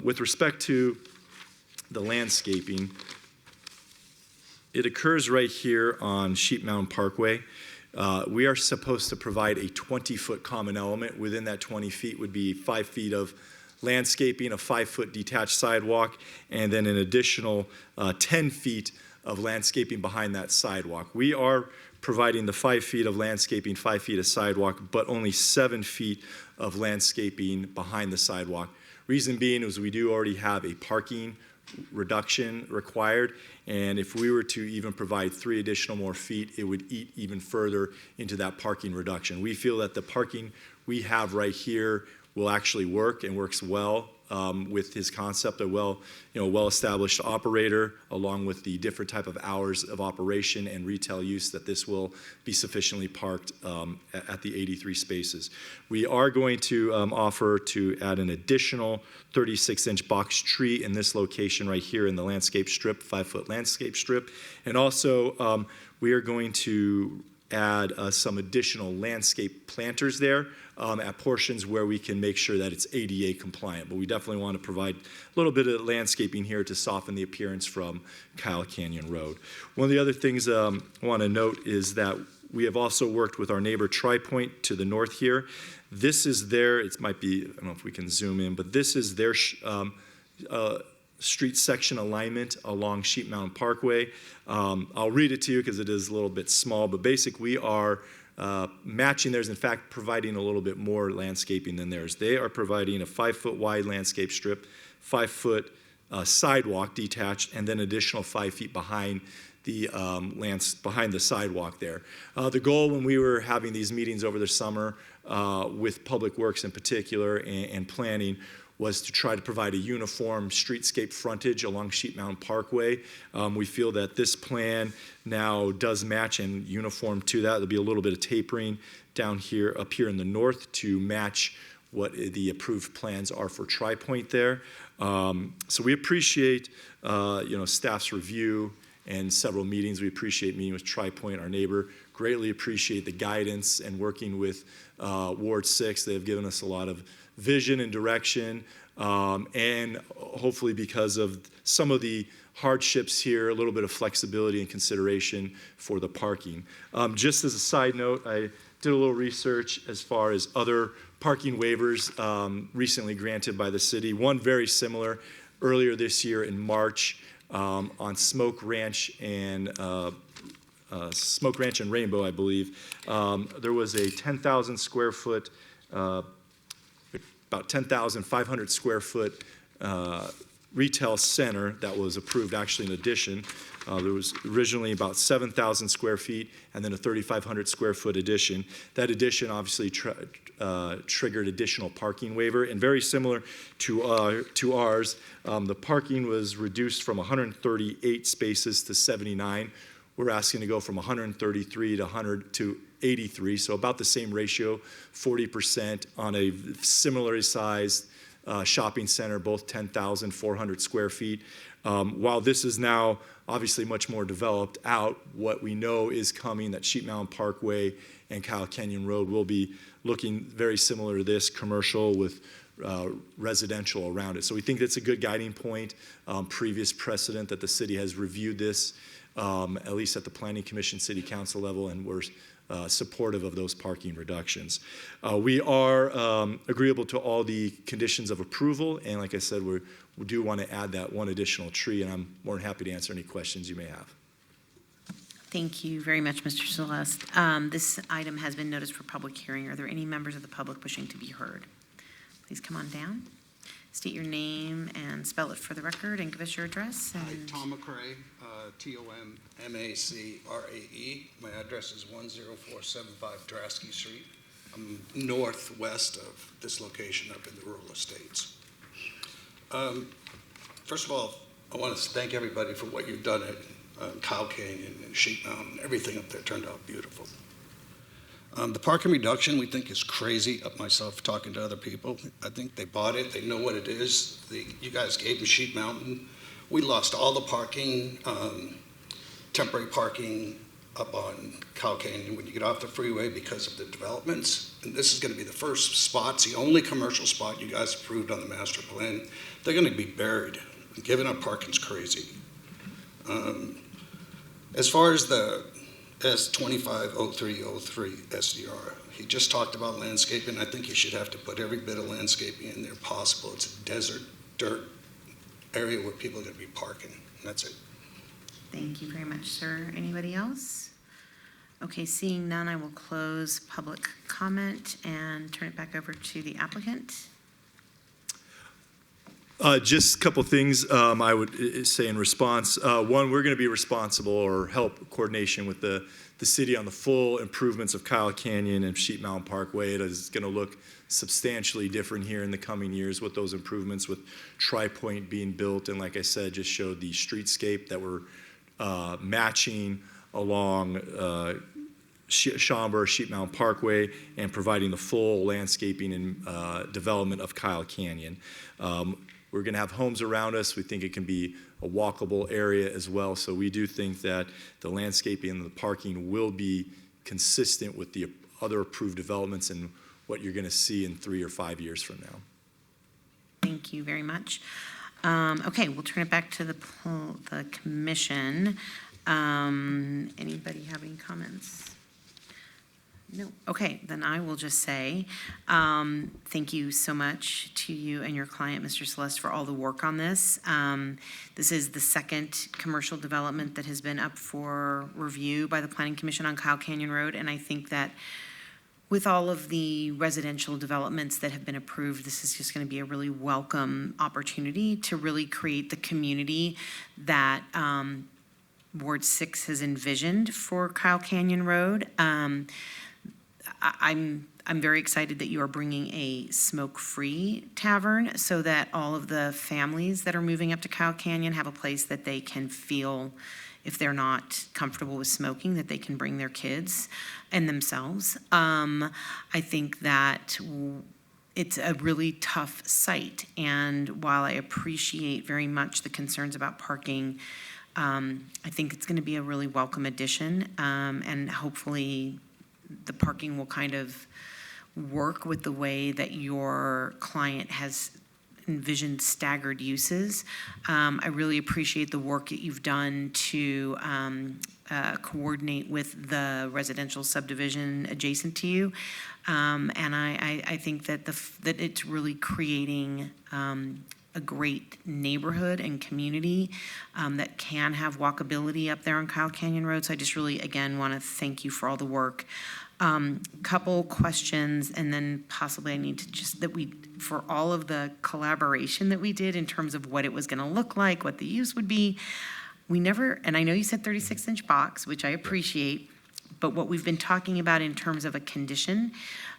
With respect to the landscaping, it occurs right here on Sheep Mountain Parkway. We are supposed to provide a 20-foot common element. Within that 20 feet would be 5 feet of landscaping, a 5-foot detached sidewalk, and then an additional 10 feet of landscaping behind that sidewalk. We are providing the 5 feet of landscaping, 5 feet of sidewalk, but only 7 feet of landscaping behind the sidewalk. Reason being is we do already have a parking reduction required, and if we were to even provide 3 additional more feet, it would eat even further into that parking reduction. We feel that the parking we have right here will actually work and works well with his concept, a well-established operator, along with the different type of hours of operation and retail use, that this will be sufficiently parked at the 83 spaces. We are going to offer to add an additional 36-inch box tree in this location right here in the landscape strip, 5-foot landscape strip. And also, we are going to add some additional landscape planters there at portions where we can make sure that it's ADA compliant. But we definitely want to provide a little bit of landscaping here to soften the appearance from Kyle Canyon Road. One of the other things I want to note is that we have also worked with our neighbor Tri-Point to the north here. This is their, it might be, I don't know if we can zoom in, but this is their street section alignment along Sheep Mountain Parkway. I'll read it to you because it is a little bit small, but basically we are matching theirs, in fact, providing a little bit more landscaping than theirs. They are providing a 5-foot wide landscape strip, 5-foot sidewalk detached, and then additional 5 feet behind the behind the sidewalk there. The goal when we were having these meetings over the summer with Public Works in particular and planning was to try to provide a uniform streetscape frontage along Sheep Mountain Parkway. We feel that this plan now does match and uniform to that. There'll be a little bit of tapering down here, up here in the north, to match what the approved plans are for Tri-Point there. So we appreciate staff's review and several meetings. We appreciate meeting with Tri-Point, our neighbor. Greatly appreciate the guidance and working with Ward 6. They have given us a lot of vision and direction, and hopefully because of some of the hardships here, a little bit of flexibility and consideration for the parking. Just as a side note, I did a little research as far as other parking waivers recently granted by the city. One very similar earlier this year in March on Smoke Ranch and Rainbow, I believe. There was a 10,000 square foot about 10,500 square foot retail center that was approved actually in addition. There was originally about 7,000 square feet and then a 3,500 square foot addition. That addition obviously triggered additional parking waiver, and very similar to ours, the parking was reduced from 138 spaces to 79. We're asking to go from 133 to 83, so about the same ratio, 40% on a similarly sized shopping center, both 10,400 square feet. While this is now obviously much more developed out, what we know is coming, that Sheep Mountain Parkway and Kyle Canyon Road will be looking very similar to this, commercial with residential around it. So we think that's a good guiding point. Previous precedent that the city has reviewed this, at least at the Planning Commission, City Council level, and we're supportive of those parking reductions. We are agreeable to all the conditions of approval, and like I said, we do want to add that one additional tree, and I'm more than happy to answer any questions you may have. Thank you very much, Mr. Celeste. This item has been noticed for public hearing. Are there any members of the public wishing to be heard? Please come on down. State your name and spell it for the record and give us your address. Hi, Tom McCrae, T-O-M-M-A-C-R-A-E. My address is 10475 Drasky Street. I'm northwest of this location up in the rural estates. First of all, I want to thank everybody for what you've done at Kyle Canyon and Sheep Mountain. Everything up there turned out beautiful. The parking reduction we think is crazy. Myself talking to other people, I think they bought it. They know what it is. You guys gave them Sheep Mountain. We lost all the parking, temporary parking up on Kyle Canyon when you get off the freeway because of the developments. And this is going to be the first spot, it's the only commercial spot you guys approved on the master plan. They're going to be buried. Giving up parking's crazy. As far as the S250303 SDR, he just talked about landscaping. I think you should have to put every bit of landscaping in there possible. It's a desert, dirt area where people are going to be parking. And that's it. Thank you very much, sir. Anybody else? Okay, seeing none, I will close public comment and turn it back over to the applicant. Just a couple things I would say in response. One, we're going to be responsible or help coordination with the city on the full improvements of Kyle Canyon and Sheep Mountain Parkway. It is going to look substantially different here in the coming years with those improvements, with Tri-Point being built, and like I said, just showed the streetscape that we're matching along Schaumburg, Sheep Mountain Parkway, and providing the full landscaping and development of Kyle Canyon. We're going to have homes around us. We think it can be a walkable area as well. So we do think that the landscaping and the parking will be consistent with the other approved developments and what you're going to see in 3 or 5 years from now. Thank you very much. Okay, we'll turn it back to the commission. Anybody have any comments? No. Okay, then I will just say thank you so much to you and your client, Mr. Celeste, for all the work on this. This is the second commercial development that has been up for review by the Planning Commission on Kyle Canyon Road, and I think that with all of the residential developments that have been approved, this is just going to be a really welcome opportunity to really create the community that Ward 6 has envisioned for Kyle Canyon Road. I'm very excited that you are bringing a smoke-free tavern so that all of the families that are moving up to Kyle Canyon have a place that they can feel, if they're not comfortable with smoking, that they can bring their kids and themselves. I think that it's a really tough site, and while I appreciate very much the concerns about parking, I think it's going to be a really welcome addition, and hopefully the parking will kind of work with the way that your client has envisioned staggered uses. I really appreciate the work that you've done to coordinate with the residential subdivision adjacent to you. And I think that that it's really creating a great neighborhood and community that can have walkability up there on Kyle Canyon Road. So I just really, again, want to thank you for all the work. Couple questions, and then possibly I need to just, for all of the collaboration that we did in terms of what it was going to look like, what the use would be, we never, and I know you said 36-inch box, which I appreciate, but what we've been talking about in terms of a condition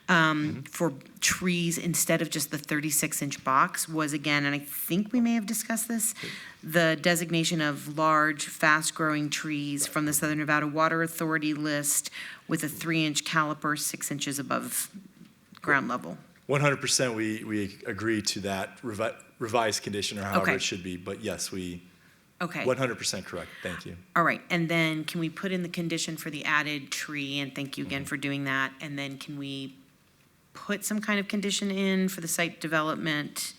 for trees instead of just the 36-inch box was, again, and I think we may have discussed this, the designation of large, fast-growing trees from the Southern Nevada Water Authority list with a 3-inch caliper 6 inches above ground level. 100% we agree to that revised condition, or however Okay. it should be, but yes, we, Okay. 100% correct, thank you. All right, and then can we put in the condition for the added tree, and thank you again for doing that, and then can we put some kind of condition in for the site development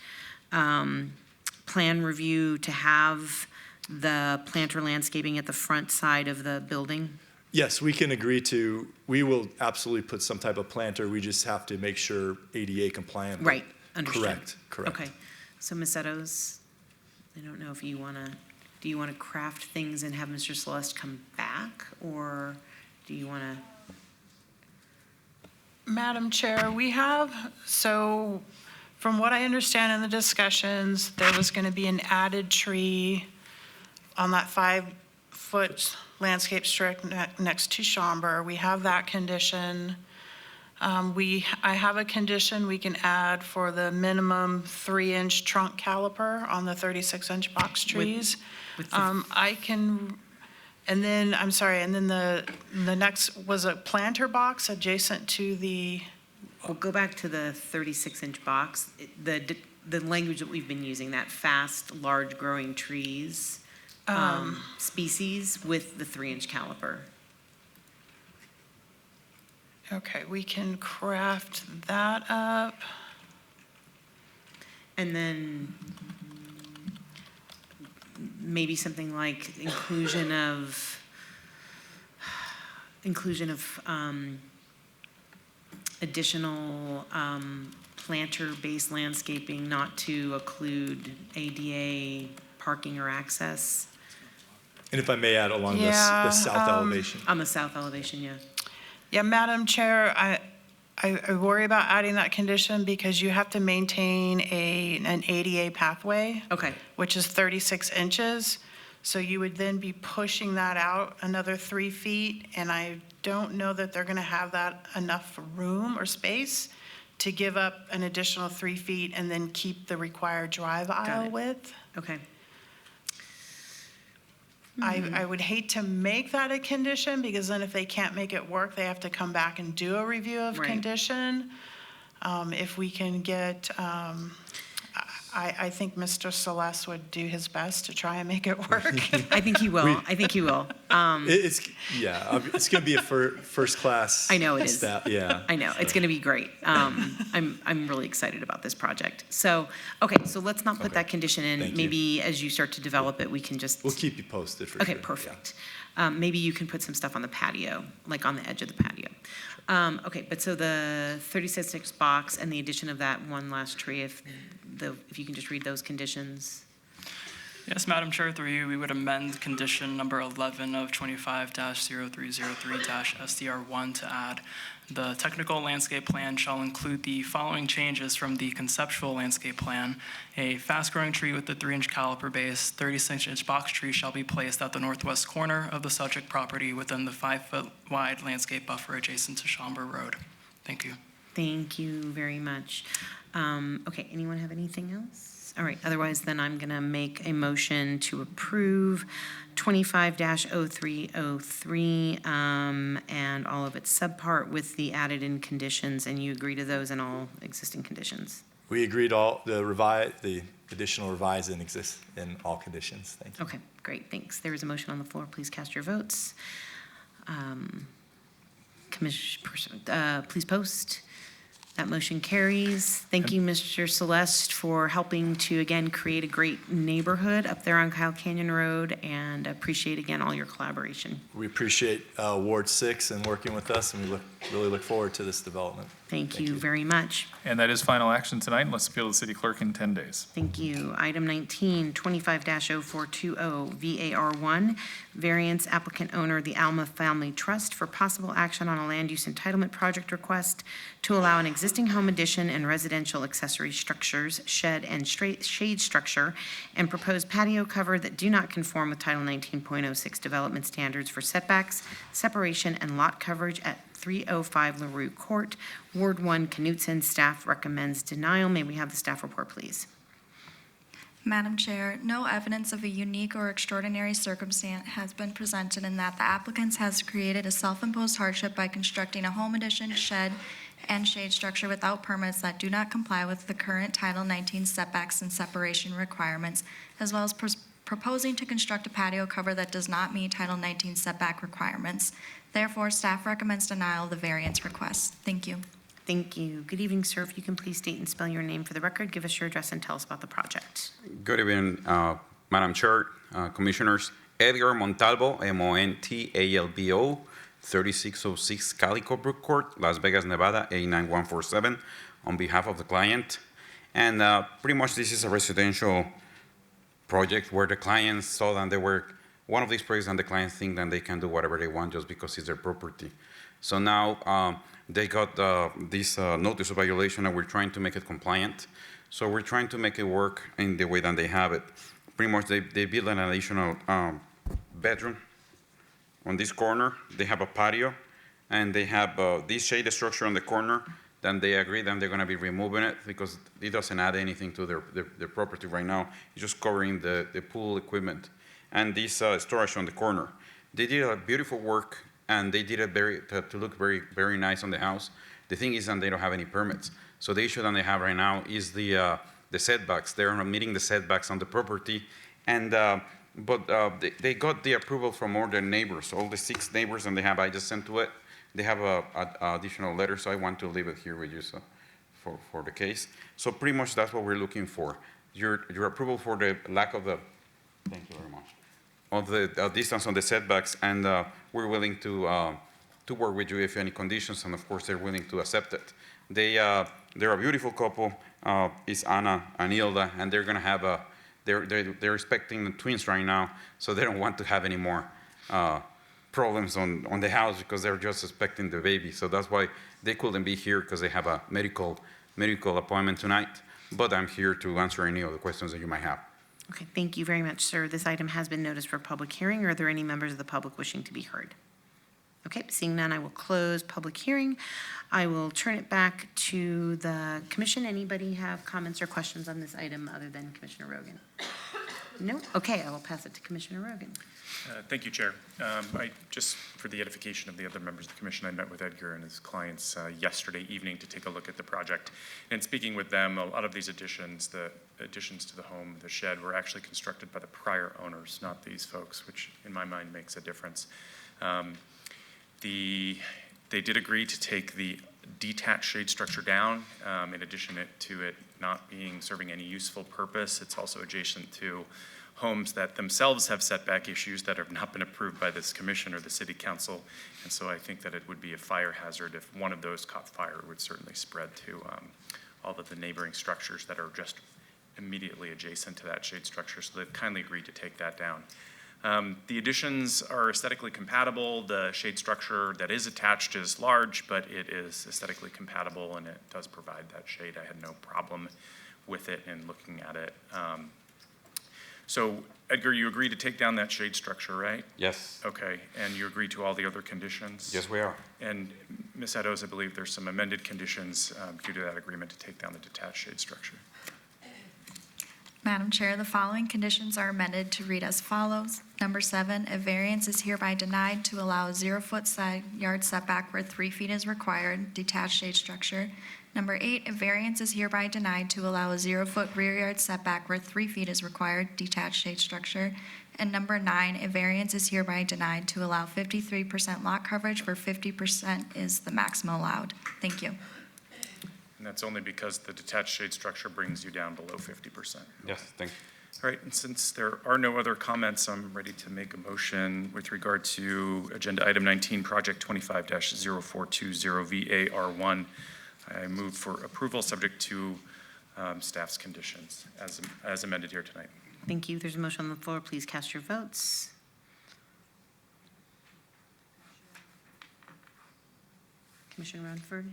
plan review to have the planter landscaping at the front side of the building? Yes, we can agree to, we will absolutely put some type of planter, we just have to make sure ADA compliant. but Right, understood. Correct. Okay, so Ms. Eddowes, I don't know if you want to, do you want to craft things and have Mr. Celeste come back, or do you want to? Madam Chair, we have, so from what I understand in the discussions, there was going to be an added tree on that 5-foot landscape strip next to Schaumburg. We have that condition. I have a condition we can add for the minimum 3-inch trunk caliper on the 36-inch box trees. I can, and then, I'm sorry, and then the next was a planter box adjacent to the, We'll go back to the 36-inch box. The language that we've been using, that fast, large-growing trees species with the 3-inch caliper. okay, we can craft that up. And then maybe something like inclusion of additional planter-based landscaping not to occlude ADA parking or access. And if I may add, along the south elevation. On the south elevation, yeah. Yeah, Madam Chair, I worry about adding that condition because you have to maintain an ADA pathway. Okay. Which is 36 inches. So you would then be pushing that out another 3 feet, and I don't know that they're going to have that enough room or space to give up an additional 3 feet and then keep the required drive aisle width. Okay. I would hate to make that a condition, because then if they can't make it work, they have to come back and do a review of Right. condition. If we can get, I think Mr. Celeste would do his best to try and make it work. I think he will. I think he will. It's going to be a first class. I know it is. Staff, yeah. I know, it's going to be great. I'm really excited about this project. So, okay, so let's not put that condition in. Thank you. Maybe as you start to develop it, we can just. We'll keep you posted for sure. Okay, perfect. Maybe you can put some stuff on the patio, like on the edge of the patio. Okay, but so the 36-inch box and the addition of that one last tree, if you can just read those conditions. Yes, Madam Chair, through you, we would amend condition number 11 of 25-0303-SDR1 to add, the technical landscape plan shall include the following changes from the conceptual landscape plan. A fast-growing tree with a 3-inch caliper base, 36-inch box tree shall be placed at the northwest corner of the subject property within the 5-foot wide landscape buffer adjacent to Schaumburg Road. Thank you. Thank you very much. Okay, anyone have anything else? All right, otherwise then I'm going to make a motion to approve 25-0303 and all of its subpart with the added in conditions, and you agree to those and all existing conditions? We agreed all the additional revise and exist in all conditions. Thank you. Okay, great, thanks. There is a motion on the floor. Please cast your votes. Please post. That motion carries. Thank you, Mr. Celeste, for helping to, again, create a great neighborhood up there on Kyle Canyon Road, and appreciate, again, all your collaboration. We appreciate Ward 6 and working with us, and we really look forward to this development. Thank you very much. And that is final action tonight. Let's appeal to the city clerk in 10 days. Thank you. Item 19, 25-0420, VAR1, variance applicant owner, the Alma Family Trust, for possible action on a land use entitlement project request to allow an existing home addition and residential accessory structures, shed and shade structure, and proposed patio cover that do not conform with Title 19.06 development standards for setbacks, separation, and lot coverage at 305 LaRue Court, Ward 1, Knutson. Staff recommends denial. May we have the staff report, please? Madam Chair, no evidence of a unique or extraordinary circumstance has been presented in that the applicant has created a self-imposed hardship by constructing a home addition, shed, and shade structure without permits that do not comply with the current Title 19 setbacks and separation requirements, as well as proposing to construct a patio cover that does not meet Title 19 setback requirements. Therefore, staff recommends denial of the variance request. Thank you. Thank you. Good evening, sir. If you can please state and spell your name for the record, give us your address, and tell us about the project. Good evening, Madam Chair, Commissioners. Edgar Montalvo, Montalbo, 3606 Calico Brook Court, Las Vegas, Nevada, 89147, on behalf of the client. And pretty much this is a residential project where the clients saw that they were one of these projects, and the clients think that they can do whatever they want just because it's their property. So now they got this notice of violation, and we're trying to make it compliant. So we're trying to make it work in the way that they have it. Pretty much they built an additional bedroom on this corner. They have a patio, and they have this shade structure on the corner. Then they agree that they're going to be removing it because it doesn't add anything to their property right now. It's just covering the pool equipment and this storage on the corner. They did a beautiful work, and they did it to look very, very nice on the house. The thing is that they don't have any permits. So the issue that they have right now is the setbacks. They're not meeting the setbacks on the property, and but they got the approval from all their neighbors, all the 6 neighbors, and I just sent to it. They have a additional letter, so I want to leave it here with you for the case. So pretty much that's what we're looking for. Your approval for the lack of the, thank you very much, of the distance on the setbacks, and we're willing to work with you if any conditions, and of course they're willing to accept it. They're a beautiful couple. It's Anna and Hilda, and they're going to have they're expecting the twins right now, so they don't want to have any more problems on the house because they're just expecting the baby. So that's why they couldn't be here, because they have a medical appointment tonight. But I'm here to answer any of the questions that you might have. Okay, thank you very much, sir. This item has been noticed for public hearing. Are there any members of the public wishing to be heard? Okay, seeing none, I will close public hearing. I will turn it back to the commission. Anybody have comments or questions on this item other than Commissioner Rogan? No? Okay, I will pass it to Commissioner Rogan. Thank you, Chair. Just for the edification of the other members of the commission, I met with Edgar and his clients yesterday evening to take a look at the project. And speaking with them, a lot of these additions, the additions to the home, the shed, were actually constructed by the prior owners, not these folks, which in my mind makes a difference. They did agree to take the detached shade structure down. In addition to it not serving any useful purpose, it's also adjacent to homes that themselves have setback issues that have not been approved by this commission or the city council. And so I think that it would be a fire hazard if one of those caught fire. It would certainly spread to all of the neighboring structures that are just immediately adjacent to that shade structure. So they've kindly agreed to take that down. The additions are aesthetically compatible. The shade structure that is attached is large, but it is aesthetically compatible, and it does provide that shade. I had no problem with it in looking at it. So, Edgar, you agree to take down that shade structure, right? Yes. Okay, and you agree to all the other conditions? Yes, we are. And Ms. Eddowes, I believe there's some amended conditions due to that agreement to take down the detached shade structure. Madam Chair, the following conditions are amended to read as follows. Number 7, a variance is hereby denied to allow a 0-foot side yard setback where 3 feet is required, detached shade structure. Number 8, a variance is hereby denied to allow a 0-foot rear yard setback where 3 feet is required, detached shade structure. And number 9, a variance is hereby denied to allow 53% lot coverage where 50% is the maximum allowed. Thank you. And that's only because the detached shade structure brings you down below 50%. Yes, thank you. All right, and since there are no other comments, I'm ready to make a motion with regard to Agenda Item 19, Project 25-0420 VAR1. I move for approval subject to staff's conditions as amended here tonight. Thank you. There's a motion on the floor. Please cast your votes. Commissioner Runford?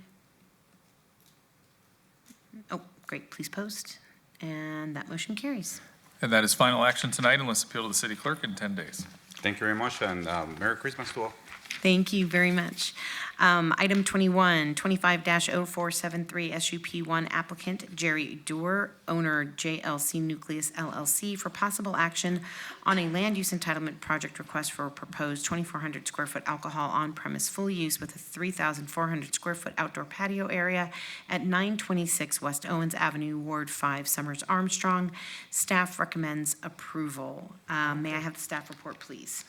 Oh, great. Please post. And that motion carries. And that is final action tonight unless appealed to the city clerk in 10 days. Thank you very much, and Merry Christmas to all. Thank you very much. Item 21, 25-0473 SUP1 applicant Jerry Doer, owner JLC Nucleus LLC, for possible action on a land use entitlement project request for a proposed 2,400 square foot alcohol on-premise full use with a 3,400 square foot outdoor patio area at 926 West Owens Avenue, Ward 5, Summers Armstrong. Staff recommends approval. May I have the staff report, please?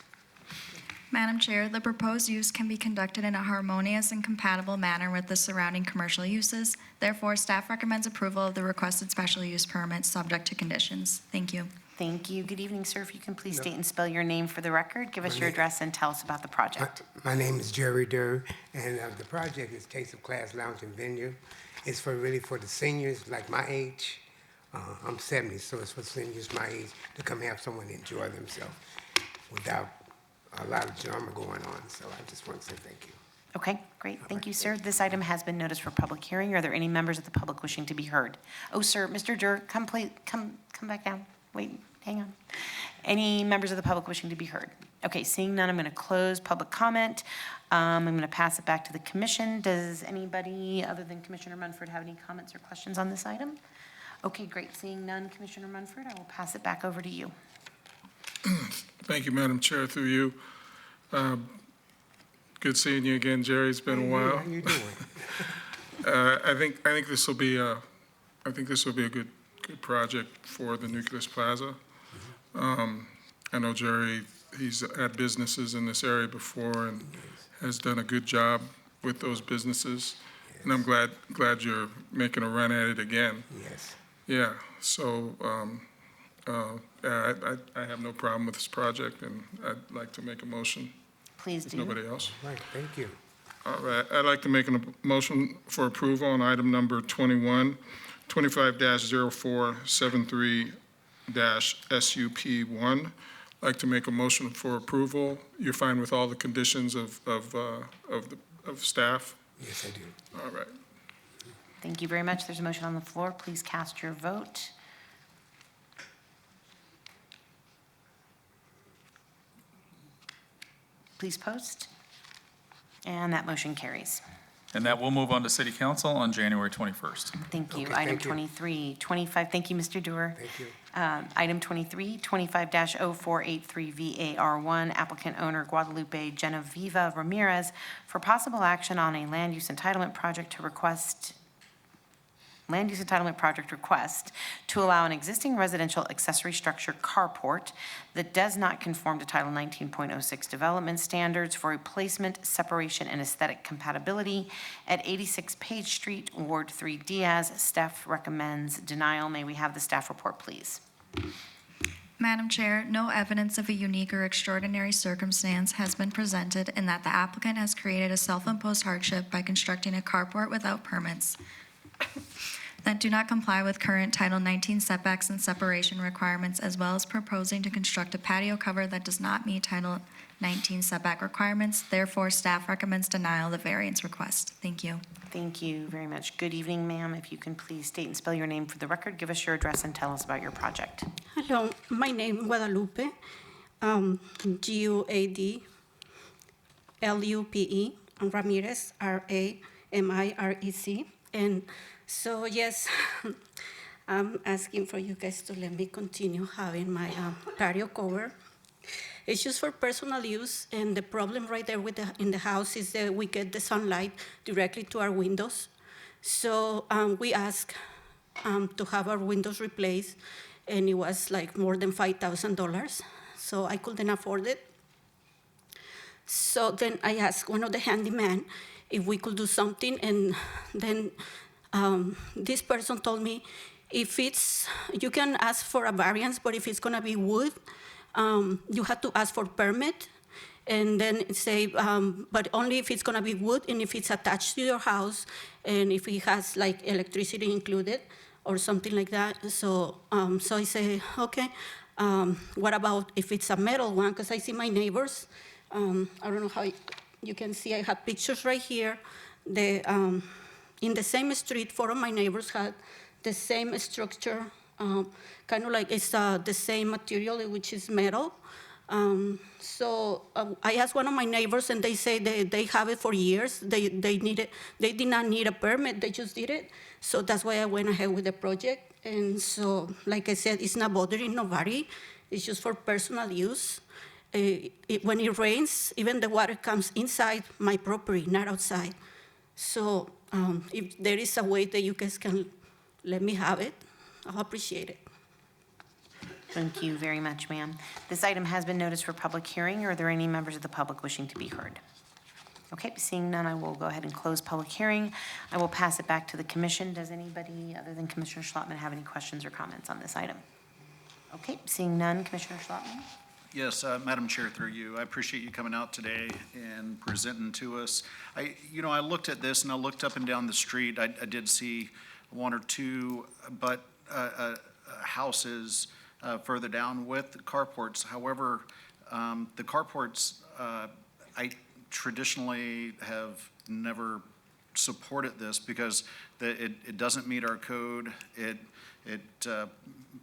Madam Chair, the proposed use can be conducted in a harmonious and compatible manner with the surrounding commercial uses. Therefore, staff recommends approval of the requested special use permit, subject to conditions. Thank you. Thank you. Good evening, sir. If you can please state and spell your name for the record, give us your address, and tell us about the project. My name is Jerry Durr, and the project is Taste of Class Lounge and Venue. It's really for the seniors like my age. I'm 70, so it's for seniors my age to come have someone enjoy themselves without a lot of drama going on. So I just want to say thank you. Okay, great. Thank you, sir. This item has been noticed for public hearing. Are there any members of the public wishing to be heard? Oh, sir, Mr. Durr, come back down. Wait, hang on. Any members of the public wishing to be heard? Okay, seeing none, I'm going to close public comment. I'm going to pass it back to the commission. Does anybody other than Commissioner Munford have any comments or questions on this item? Okay, great. Seeing none, Commissioner Munford, I will pass it back over to you. Thank you, Madam Chair, through you. Good seeing you again, Jerry. It's been a while. How you doing? I think this will be a good project for the Nucleus Plaza. I know Jerry, he's had businesses in this area before and has done a good job with those businesses. And I'm glad you're making a run at it again. Yes. Yeah, so I have no problem with this project, and I'd like to make a motion. Please do. If nobody else. Right, thank you. All right, I'd like to make a motion for approval on item number 21, 25-0473-SUP1. I'd like to make a motion for approval. You're fine with all the conditions of staff? Yes, I do. All right. Thank you very much. There's a motion on the floor. Please cast your vote. Please post. And that motion carries. And that will move on to city council on January 21st. Thank you. Okay, Item thank you. 23, 25, thank you, Mr. Doer. Thank you. Item 23, 25-0483 VAR1, applicant owner Guadalupe Genevieva Ramirez, for possible action on a land use entitlement project request to allow an existing residential accessory structure carport that does not conform to Title 19.06 development standards for replacement, separation, and aesthetic compatibility at 86 Page Street, Ward 3 Diaz. Staff recommends denial. May we have the staff report, please? Madam Chair, no evidence of a unique or extraordinary circumstance has been presented in that the applicant has created a self-imposed hardship by constructing a carport without permits that do not comply with current Title 19 setbacks and separation requirements, as well as proposing to construct a patio cover that does not meet Title 19 setback requirements. Therefore, staff recommends denial of the variance request. Thank you. Thank you very much. Good evening, ma'am. If you can please state and spell your name for the record, give us your address, and tell us about your project. Hello, my name is Guadalupe, Guadalupe, and Ramirez, Ramirec. And so, yes, I'm asking for you guys to let me continue having my patio cover. It's just for personal use, and the problem right there in the house is that we get the sunlight directly to our windows. So we asked to have our windows replaced, and it was like more than $5,000. So I couldn't afford it. So then I asked one of the handyman if we could do something, and then This person told me, if it's, you can ask for a variance, but if it's gonna be wood, you have to ask for permit, and then say, but only if it's gonna be wood and if it's attached to your house, and if it has like electricity included or something like that. So, so I say, okay, what about if it's a metal one? Because I see my neighbors, I don't know how you can see, I have pictures right here. In the same street, 4 of my neighbors had the same structure, kind of like it's the same material, which is metal. So I asked one of my neighbors, and they say they have it for years. They did not need a permit, they just did it. So that's why I went ahead with the project. And so, like I said, it's not bothering nobody. It's just for personal use. When it rains, even the water comes inside my property, not outside. So if there is a way that you guys can let me have it, I'll appreciate it. Thank you very much, ma'am. This item has been noticed for public hearing. Are there any members of the public wishing to be heard? Okay, seeing none, I will go ahead and close public hearing. I will pass it back to the commission. Does anybody other than Commissioner Schlottman have any questions or comments on this item? Okay, seeing none, Commissioner Schlottman? Yes, Madam Chair, through you, I appreciate you coming out today and presenting to us. I looked at this and I looked up and down the street. I did see 1 or 2, but houses further down with carports. However, the carports, I traditionally have never supported this because it doesn't meet our code. It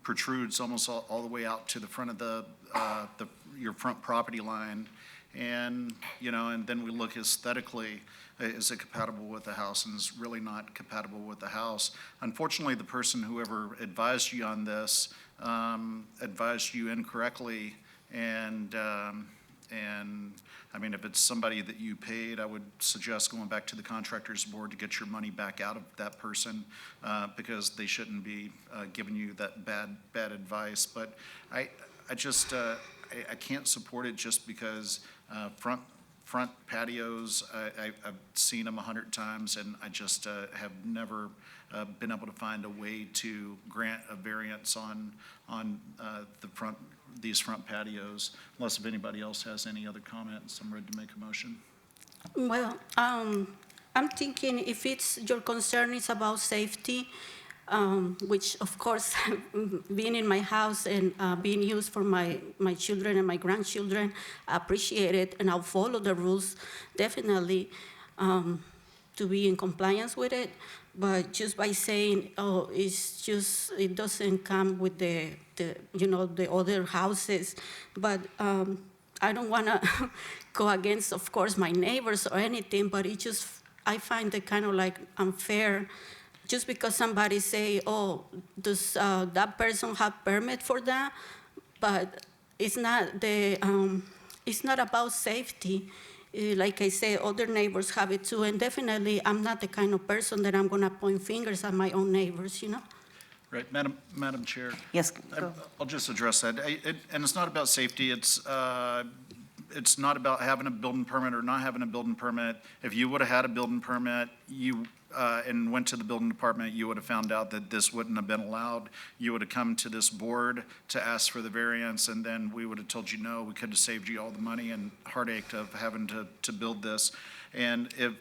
protrudes almost all the way out to the front of your front property line. And, and then we look aesthetically, is it compatible with the house? And it's really not compatible with the house. Unfortunately, the person, whoever advised you on this, advised you incorrectly. And I mean, if it's somebody that you paid, I would suggest going back to the contractors board to get your money back out of that person, because they shouldn't be giving you that bad advice. But I just I can't support it just because front patios, I've seen them 100 times, and I just have never been able to find a way to grant a variance on these front patios, unless if anybody else has any other comments. I'm ready to make a motion. Well, I'm thinking if it's your concern is about safety, which of course, being in my house and being used for my children and my grandchildren, I appreciate it, and I'll follow the rules definitely to be in compliance with it. But just by saying, oh, it doesn't come with the other houses. But I don't want to go against, of course, my neighbors or anything, but I find it kind of like unfair. Just because somebody say, oh, does that person have permit for that? But it's not about safety. Like I say, other neighbors have it too, and definitely I'm not the kind of person that I'm gonna point fingers at my own neighbors, Right, Madam Chair. Yes, go. I'll just address that. And it's not about safety. It's not about having a building permit or not having a building permit. If you would have had a building permit, and went to the building department, you would have found out that this wouldn't have been allowed. You would have come to this board to ask for the variance, and then we would have told you no. We could have saved you all the money and heartache of having to build this. And if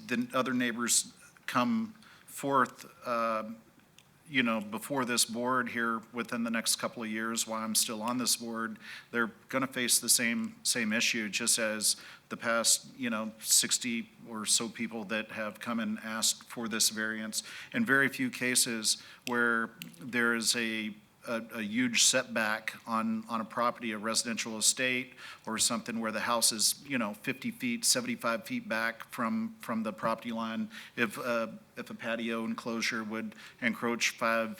the other neighbors come forth, before this board here within the next couple of years, while I'm still on this board, they're going to face the same issue, just as the past, 60 or so people that have come and asked for this variance. In very few cases where there is a huge setback on a property, a residential estate, or something where the house is, 50 feet, 75 feet back from the property line. If a patio enclosure would encroach 3,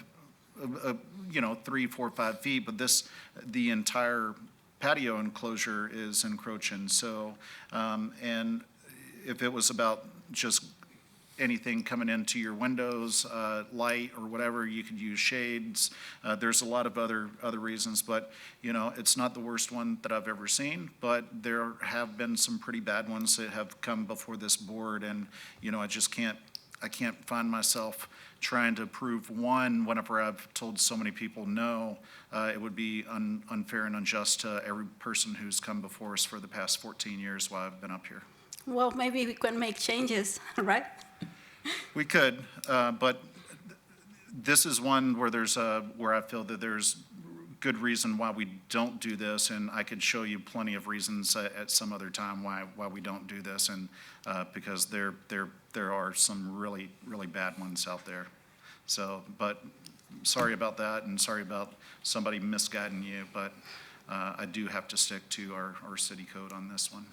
4, 5 feet, but the entire patio enclosure is encroaching. So, and if it was about just anything coming into your windows, light or whatever, you could use shades. There's a lot of other reasons, but it's not the worst one that I've ever seen, but there have been some pretty bad ones that have come before this board, and I just can't I can't find myself trying to prove one whenever I've told so many people no. It would be unfair and unjust to every person who's come before us for the past 14 years while I've been up here. Well, maybe we can make changes, right? We could, but this is one where where I feel that there's good reason why we don't do this, and I could show you plenty of reasons at some other time why we don't do this, and because there are some really, really bad ones out there. So, but sorry about that, and sorry about somebody misguiding you, but I do have to stick to our city code on this one.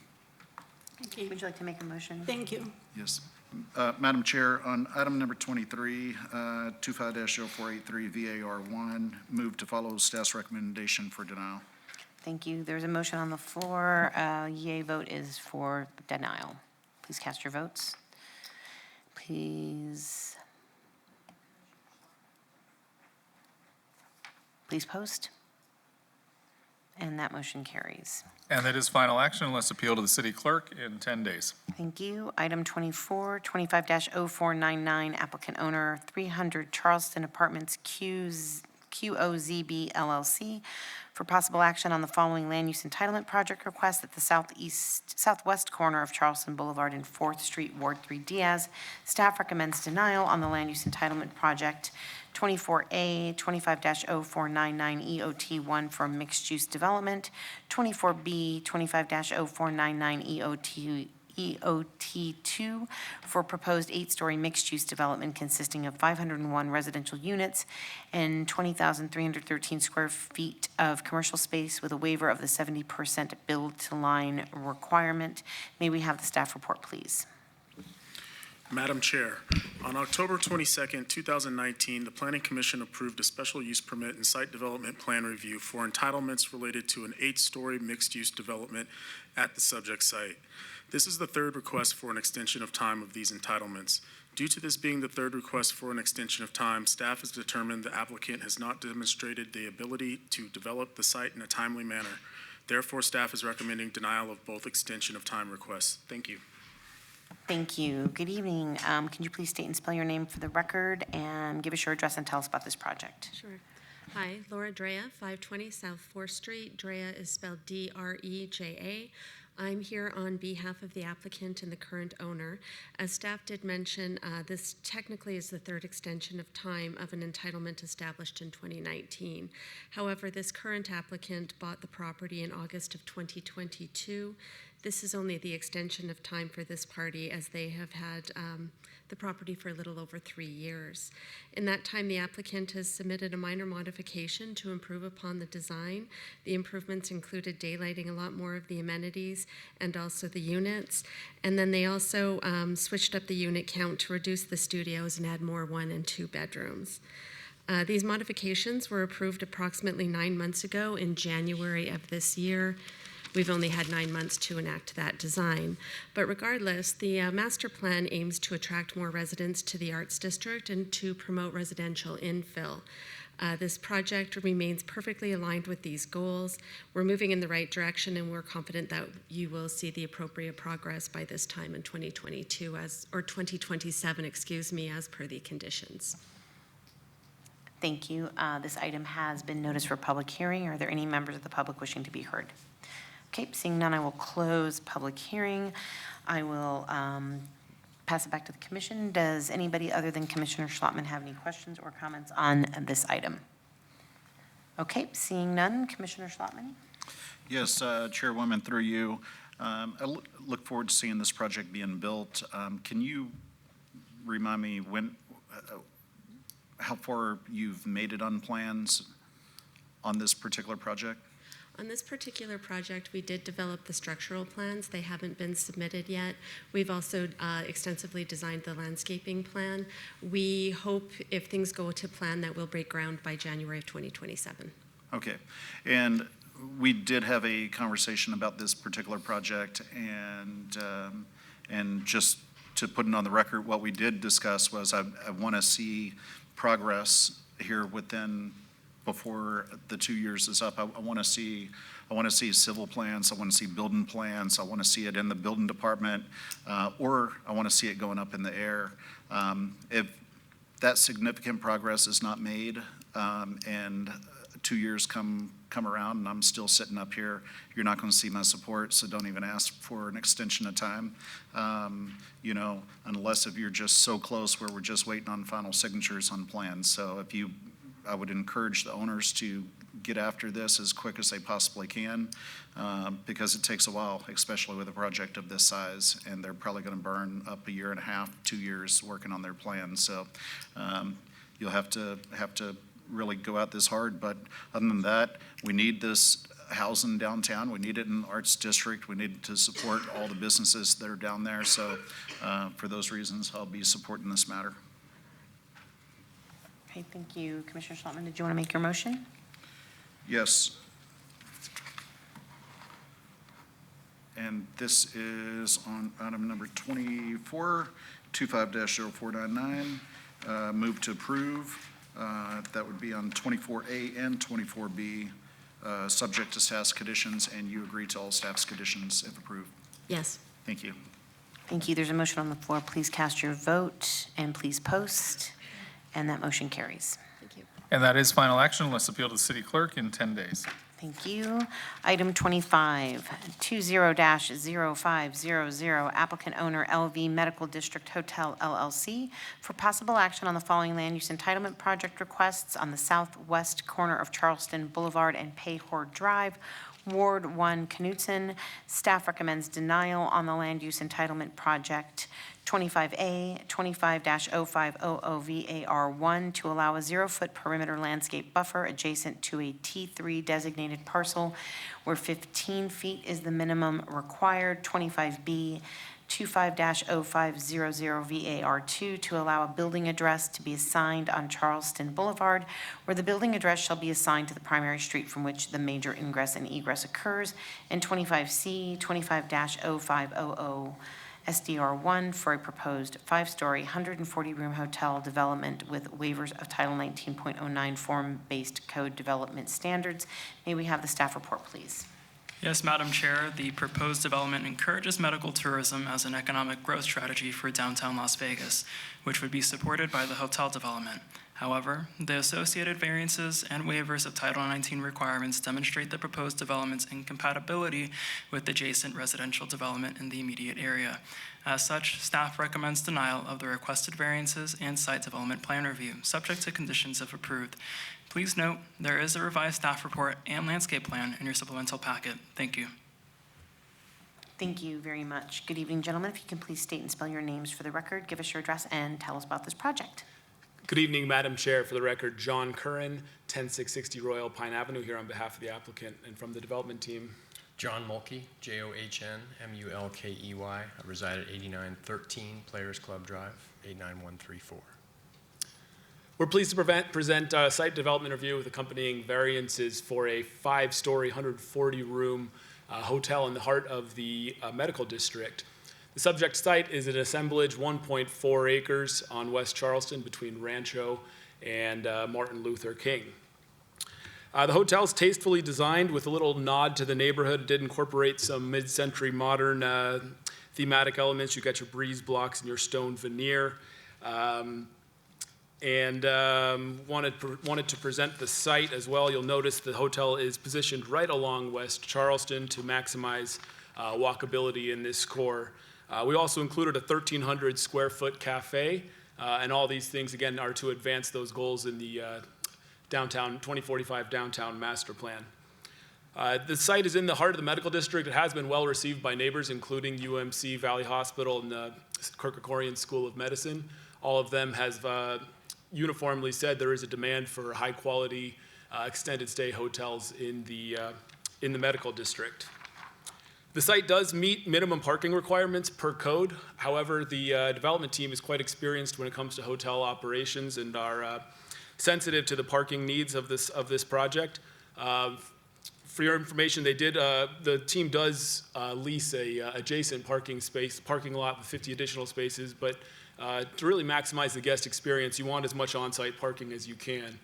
Thank you. Would you like to make a motion? Thank you. Yes. Madam Chair, on item number 23, 25-0483 VAR1, move to follow staff's recommendation for denial. Thank you. There's a motion on the floor. Yea vote is for denial. Please cast your votes. Please post. And that motion carries. And that is final action unless appealed to the city clerk in 10 days. Thank you. Item 24, 25-0499, applicant owner 300 Charleston Apartments QOZB LLC for possible action on the following land use entitlement project request at the southwest corner of Charleston Boulevard and 4th Street, Ward 3 Diaz. Staff recommends denial on the land use entitlement project 24A 25-0499 EOT1 for mixed-use development, 24B 25-0499 EOT2 for proposed 8-story mixed-use development consisting of 501 residential units and 20,313 square feet of commercial space with a waiver of the 70% build-to-line requirement. May we have the staff report, please? Madam Chair, on October 22nd, 2019, the Planning Commission approved a special use permit and site development plan review for entitlements related to an 8-story mixed-use development at the subject site. This is the third request for an extension of time of these entitlements. Due to this being the third request for an extension of time, staff has determined the applicant has not demonstrated the ability to develop the site in a timely manner. Therefore, staff is recommending denial of both extension of time requests. Thank you. Thank you. Good evening. Can you please state and spell your name for the record and give us your address and tell us about this project? Sure. Hi, Laura Drea, 520 South 4th Street. Drea is spelled D-R-E-J-A. I'm here on behalf of the applicant and the current owner. As staff did mention, this technically is the third extension of time of an entitlement established in 2019. However, this current applicant bought the property in August of 2022. This is only the extension of time for this party as they have had the property for a little over 3 years. In that time, the applicant has submitted a minor modification to improve upon the design. The improvements included daylighting a lot more of the amenities and also the units. And then they also switched up the unit count to reduce the studios and add more 1 and 2 bedrooms. These modifications were approved approximately 9 months ago in January of this year. We've only had 9 months to enact that design. But regardless, the master plan aims to attract more residents to the Arts District and to promote residential infill. This project remains perfectly aligned with these goals. We're moving in the right direction, and we're confident that you will see the appropriate progress by this time in 2022, or 2027, as per the conditions. Thank you. This item has been noticed for public hearing. Are there any members of the public wishing to be heard? Okay, seeing none, I will close public hearing. I will pass it back to the commission. Does anybody other than Commissioner Schlottman have any questions or comments on this item? Okay, seeing none, Commissioner Schlottman? Yes, Chairwoman, through you. I look forward to seeing this project being built. Can you remind me how far you've made it on plans on this particular project? On this particular project, we did develop the structural plans. They haven't been submitted yet. We've also extensively designed the landscaping plan. We hope, if things go to plan, that we'll break ground by January of 2027. Okay. And we did have a conversation about this particular project, and just to put it on the record, what we did discuss was I want to see progress here before the 2 years is up. I want to see I want to see civil plans, I want to see building plans, I want to see it in the building department, or I want to see it going up in the air. If that significant progress is not made, and 2 years come around and I'm still sitting up here, you're not going to see my support, so don't even ask for an extension of time. Unless if you're just so close where we're just waiting on final signatures on plans. So I would encourage the owners to get after this as quick as they possibly can, because it takes a while, especially with a project of this size, and they're probably going to burn up 1.5 years, 2 years working on their plans. So you'll have to really go out this hard. But other than that, we need this housing downtown. We need it in the Arts District. We need to support all the businesses that are down there. So for those reasons, I'll be supporting this matter. Okay, thank you. Commissioner Schlottman, did you want to make your motion? Yes. And this is on item number 24, 25-0499. Move to approve. That would be on 24A and 24B, subject to staff's conditions, and you agree to all staff's conditions if approved. Yes. Thank you. Thank you. There's a motion on the floor. Please cast your vote and please post. And that motion carries. Thank you. And that is final action unless appealed to the city clerk in 10 days. Thank you. Item 25, 20-0500, applicant owner LV Medical District Hotel LLC for possible action on the following land use entitlement project requests on the southwest corner of Charleston Boulevard and Payhor Drive, Ward 1, Knutson. Staff recommends denial on the land use entitlement project 25A, 25-0500 VAR1 to allow a 0-foot perimeter landscape buffer adjacent to a T3 designated parcel where 15 feet is the minimum required. 25B, 25-0500 VAR2 to allow a building address to be assigned on Charleston Boulevard, where the building address shall be assigned to the primary street from which the major ingress and egress occurs. And 25C, 25-0500 SDR1 for a proposed 5-story, 140-room hotel development with waivers of Title 19.09 form-based code development standards. May we have the staff report, please? Yes, Madam Chair, the proposed development encourages medical tourism as an economic growth strategy for downtown Las Vegas, which would be supported by the hotel development. However, the associated variances and waivers of Title 19 requirements demonstrate the proposed development's incompatibility with adjacent residential development in the immediate area. As such, staff recommends denial of the requested variances and site development plan review, subject to conditions if approved. Please note, there is a revised staff report and landscape plan in your supplemental packet. Thank you. Thank you very much. Good evening, gentlemen. If you can please state and spell your names for the record, give us your address, and tell us about this project. Good evening, Madam Chair. For the record, John Curran, 10660 Royal Pine Avenue, here on behalf of the applicant and from the development team. John Mulkey, JOHN MULKEY. I reside at 8913 Players Club Drive, 89134. We're pleased to present a site development review with accompanying variances for a 5-story, 140-room hotel in the heart of the medical district. The subject site is an assemblage 1.4 acres on West Charleston between Rancho and Martin Luther King. The hotel is tastefully designed with a little nod to the neighborhood. It did incorporate some mid-century modern thematic elements. You got your breeze blocks and your stone veneer. Wanted to present the site as well. You'll notice the hotel is positioned right along West Charleston to maximize walkability in this core. We also included a 1,300 square foot cafe, and all these things, again, are to advance those goals in the downtown 2045 downtown master plan. The site is in the heart of the medical district. It has been well received by neighbors, including UMC, Valley Hospital, and the Kirk-Kerkorian School of Medicine. All of them have uniformly said there is a demand for high-quality extended stay hotels in the medical district. The site does meet minimum parking requirements per code. However, the development team is quite experienced when it comes to hotel operations and are sensitive to the parking needs of this project. For your information, the team does lease a adjacent parking lot with 50 additional spaces, but to really maximize the guest experience, you want as much on-site parking as you can.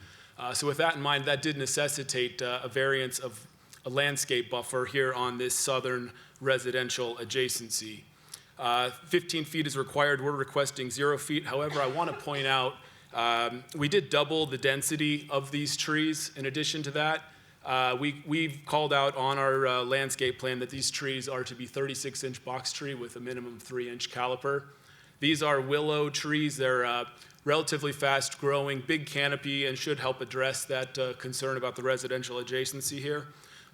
So with that in mind, that did necessitate a variance of a landscape buffer here on this southern residential adjacency. 15 feet is required. We're requesting 0 feet. However, I want to point out we did double the density of these trees. In addition to that, we've called out on our landscape plan that these trees are to be 36-inch box tree with a minimum 3-inch caliper. These are willow trees. They're relatively fast growing, big canopy, and should help address that concern about the residential adjacency here.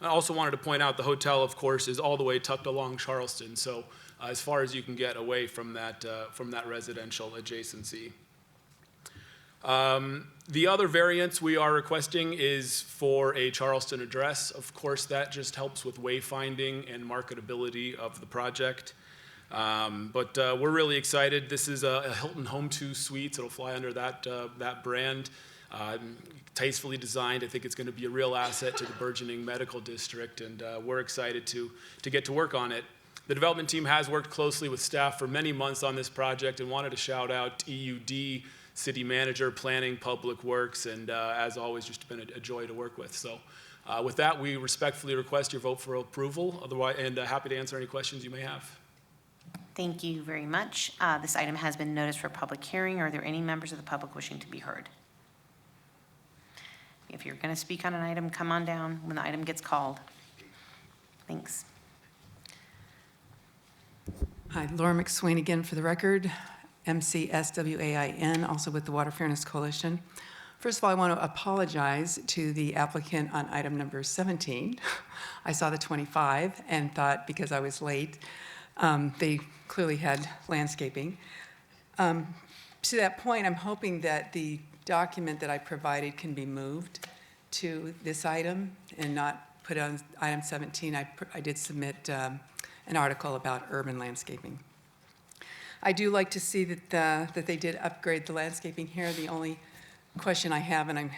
I also wanted to point out the hotel, of course, is all the way tucked along Charleston, so as far as you can get away from that residential adjacency. The other variance we are requesting is for a Charleston address. Of course, that just helps with wayfinding and marketability of the project. But we're really excited. This is a Hilton Home 2 Suites. It'll fly under that brand. Tastefully designed. I think it's going to be a real asset to the burgeoning medical district, and we're excited to get to work on it. The development team has worked closely with staff for many months on this project and wanted to shout out EUD, City Manager, Planning, Public Works, and as always, just been a joy to work with. So with that, we respectfully request your vote for approval, otherwise, and happy to answer any questions you may have. Thank you very much. This item has been noticed for public hearing. Are there any members of the public wishing to be heard? If you're going to speak on an item, come on down when the item gets called. Thanks. Hi, Laura McSwain again for the record, MCSWAIN, also with the Water Fairness Coalition. First of all, I want to apologize to the applicant on item number 17. I saw the 25 and thought because I was late, they clearly had landscaping. To that point, I'm hoping that the document that I provided can be moved to this item and not put on item 17. I did submit an article about urban landscaping. I do like to see that they did upgrade the landscaping here. The only question I have, and I'm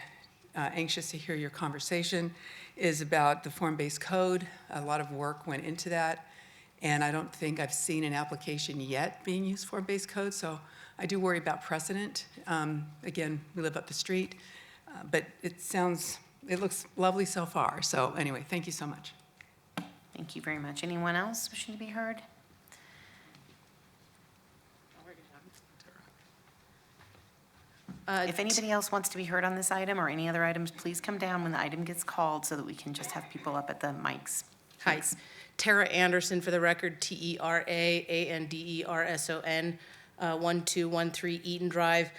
anxious to hear your conversation, is about the form-based code. A lot of work went into that, and I don't think I've seen an application yet being used form-based code, so I do worry about precedent. Again, we live up the street, but it looks lovely so far. So anyway, thank you so much. Thank you very much. Anyone else wishing to be heard? If anybody else wants to be heard on this item or any other items, please come down when the item gets called so that we can just have people up at the mics. Hi, Tara Anderson for the record, TERAANDERSON, 1213 Eaton Drive.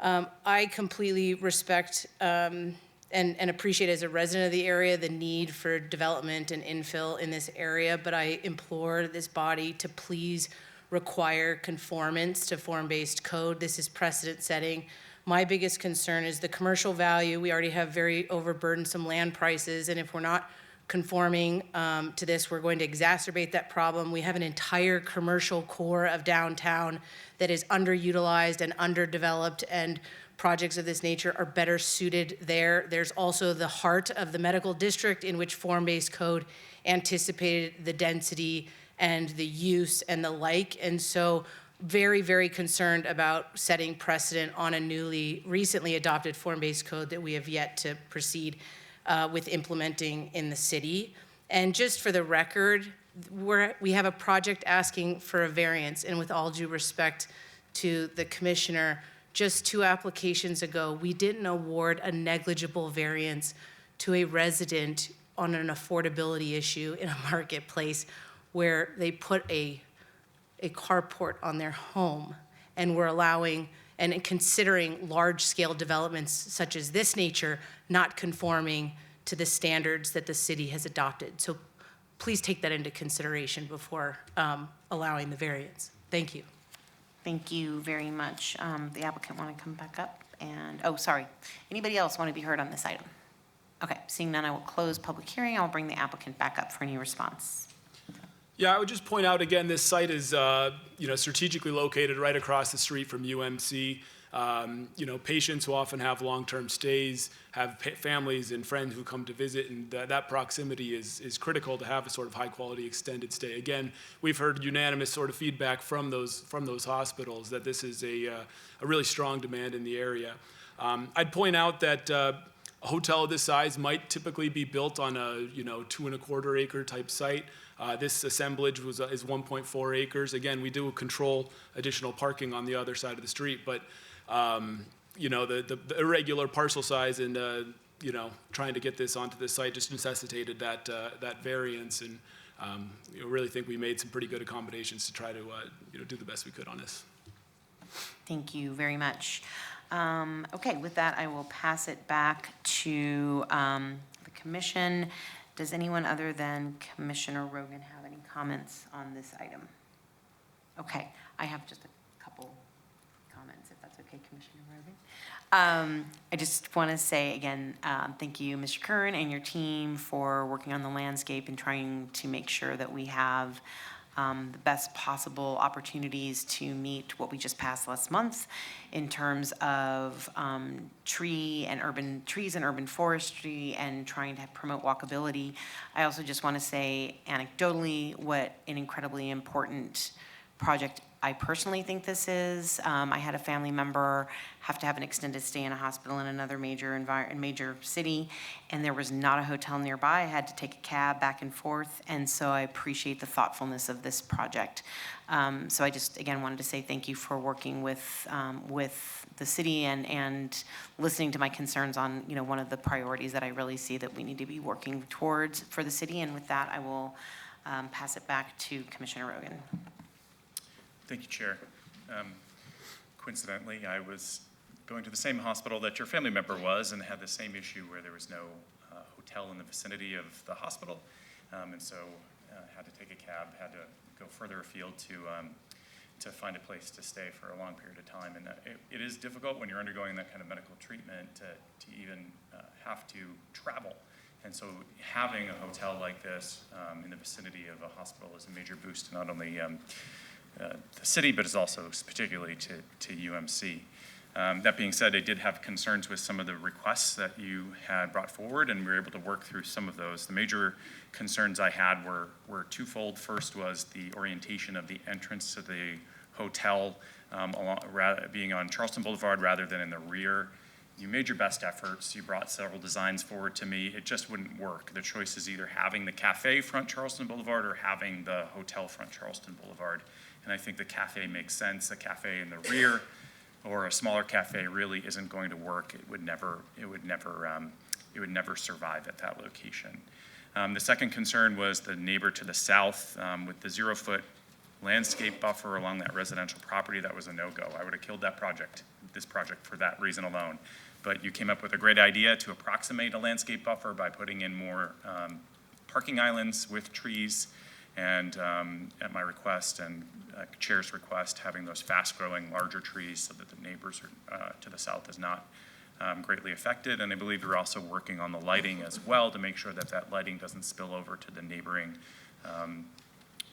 I completely respect and appreciate as a resident of the area the need for development and infill in this area, but I implore this body to please require conformance to form-based code. This is precedent setting. My biggest concern is the commercial value. We already have very overburdensome land prices, and if we're not conforming to this, we're going to exacerbate that problem. We have an entire commercial core of downtown that is underutilized and underdeveloped, and projects of this nature are better suited there. There's also the heart of the medical district in which form-based code anticipated the density and the use and the like, and so very, very concerned about setting precedent on a recently adopted form-based code that we have yet to proceed with implementing in the city. And just for the record, we have a project asking for a variance, and with all due respect to the commissioner, just 2 applications ago, we didn't award a negligible variance to a resident on an affordability issue in a marketplace where they put a carport on their home, and we're allowing and considering large-scale developments such as this nature not conforming to the standards that the city has adopted. So please take that into consideration before allowing the variance. Thank you. Thank you very much. The applicant want to come back up? And, oh, sorry. Anybody else want to be heard on this item? Okay, seeing none, I will close public hearing. I will bring the applicant back up for any response. Yeah, I would just point out again, this site is strategically located right across the street from UMC. Patients who often have long-term stays, have families and friends who come to visit, and that proximity is critical to have a sort of high-quality extended stay. Again, we've heard unanimous sort of feedback from those hospitals that this is a really strong demand in the area. I'd point out that A hotel of this size might typically be built on a 2.25 acre type site. This assemblage is 1.4 acres. Again, we do control additional parking on the other side of the street, but the irregular parcel size and trying to get this onto the site just necessitated that variance, and really think we made some pretty good accommodations to try to do the best we could on this. Thank you very much. Okay, with that, I will pass it back to the commission. Does anyone other than Commissioner Rogan have any comments on this item? Okay, I have just a couple comments, if that's okay, Commissioner Rogan. I just want to say again, thank you, Mr. Curran, and your team for working on the landscape and trying to make sure that we have the best possible opportunities to meet what we just passed last month in terms of trees and urban forestry and trying to promote walkability. I also just want to say anecdotally what an incredibly important project I personally think this is. I had a family member have to have an extended stay in a hospital in another major city, and there was not a hotel nearby. I had to take a cab back and forth, and so I appreciate the thoughtfulness of this project. So I just, again, wanted to say thank you for working with the city and listening to my concerns on, one of the priorities that I really see that we need to be working towards for the city. And with that, I will pass it back to Commissioner Rogan. Thank you, Chair. Coincidentally, I was going to the same hospital that your family member was and had the same issue where there was no hotel in the vicinity of the hospital. And so had to take a cab, had to go further afield to find a place to stay for a long period of time. And it is difficult when you're undergoing that kind of medical treatment to even have to travel. And so having a hotel like this in the vicinity of a hospital is a major boost to not only the city, but is also particularly to UMC. That being said, I did have concerns with some of the requests that you had brought forward, and we were able to work through some of those. The major concerns I had were twofold. First was the orientation of the entrance to the hotel being on Charleston Boulevard rather than in the rear. You made your best efforts. You brought several designs forward to me. It just wouldn't work. The choice is either having the cafe front Charleston Boulevard or having the hotel front Charleston Boulevard. And I think the cafe makes sense. A cafe in the rear or a smaller cafe really isn't going to work. It would never survive at that location. The second concern was the neighbor to the south with the 0-foot landscape buffer along that residential property. That was a no-go. I would have killed this project for that reason alone. But you came up with a great idea to approximate a landscape buffer by putting in more parking islands with trees, and at my request and Chair's request, having those fast-growing larger trees so that the neighbors to the south is not greatly affected. And I believe you're also working on the lighting as well to make sure that that lighting doesn't spill over to the neighboring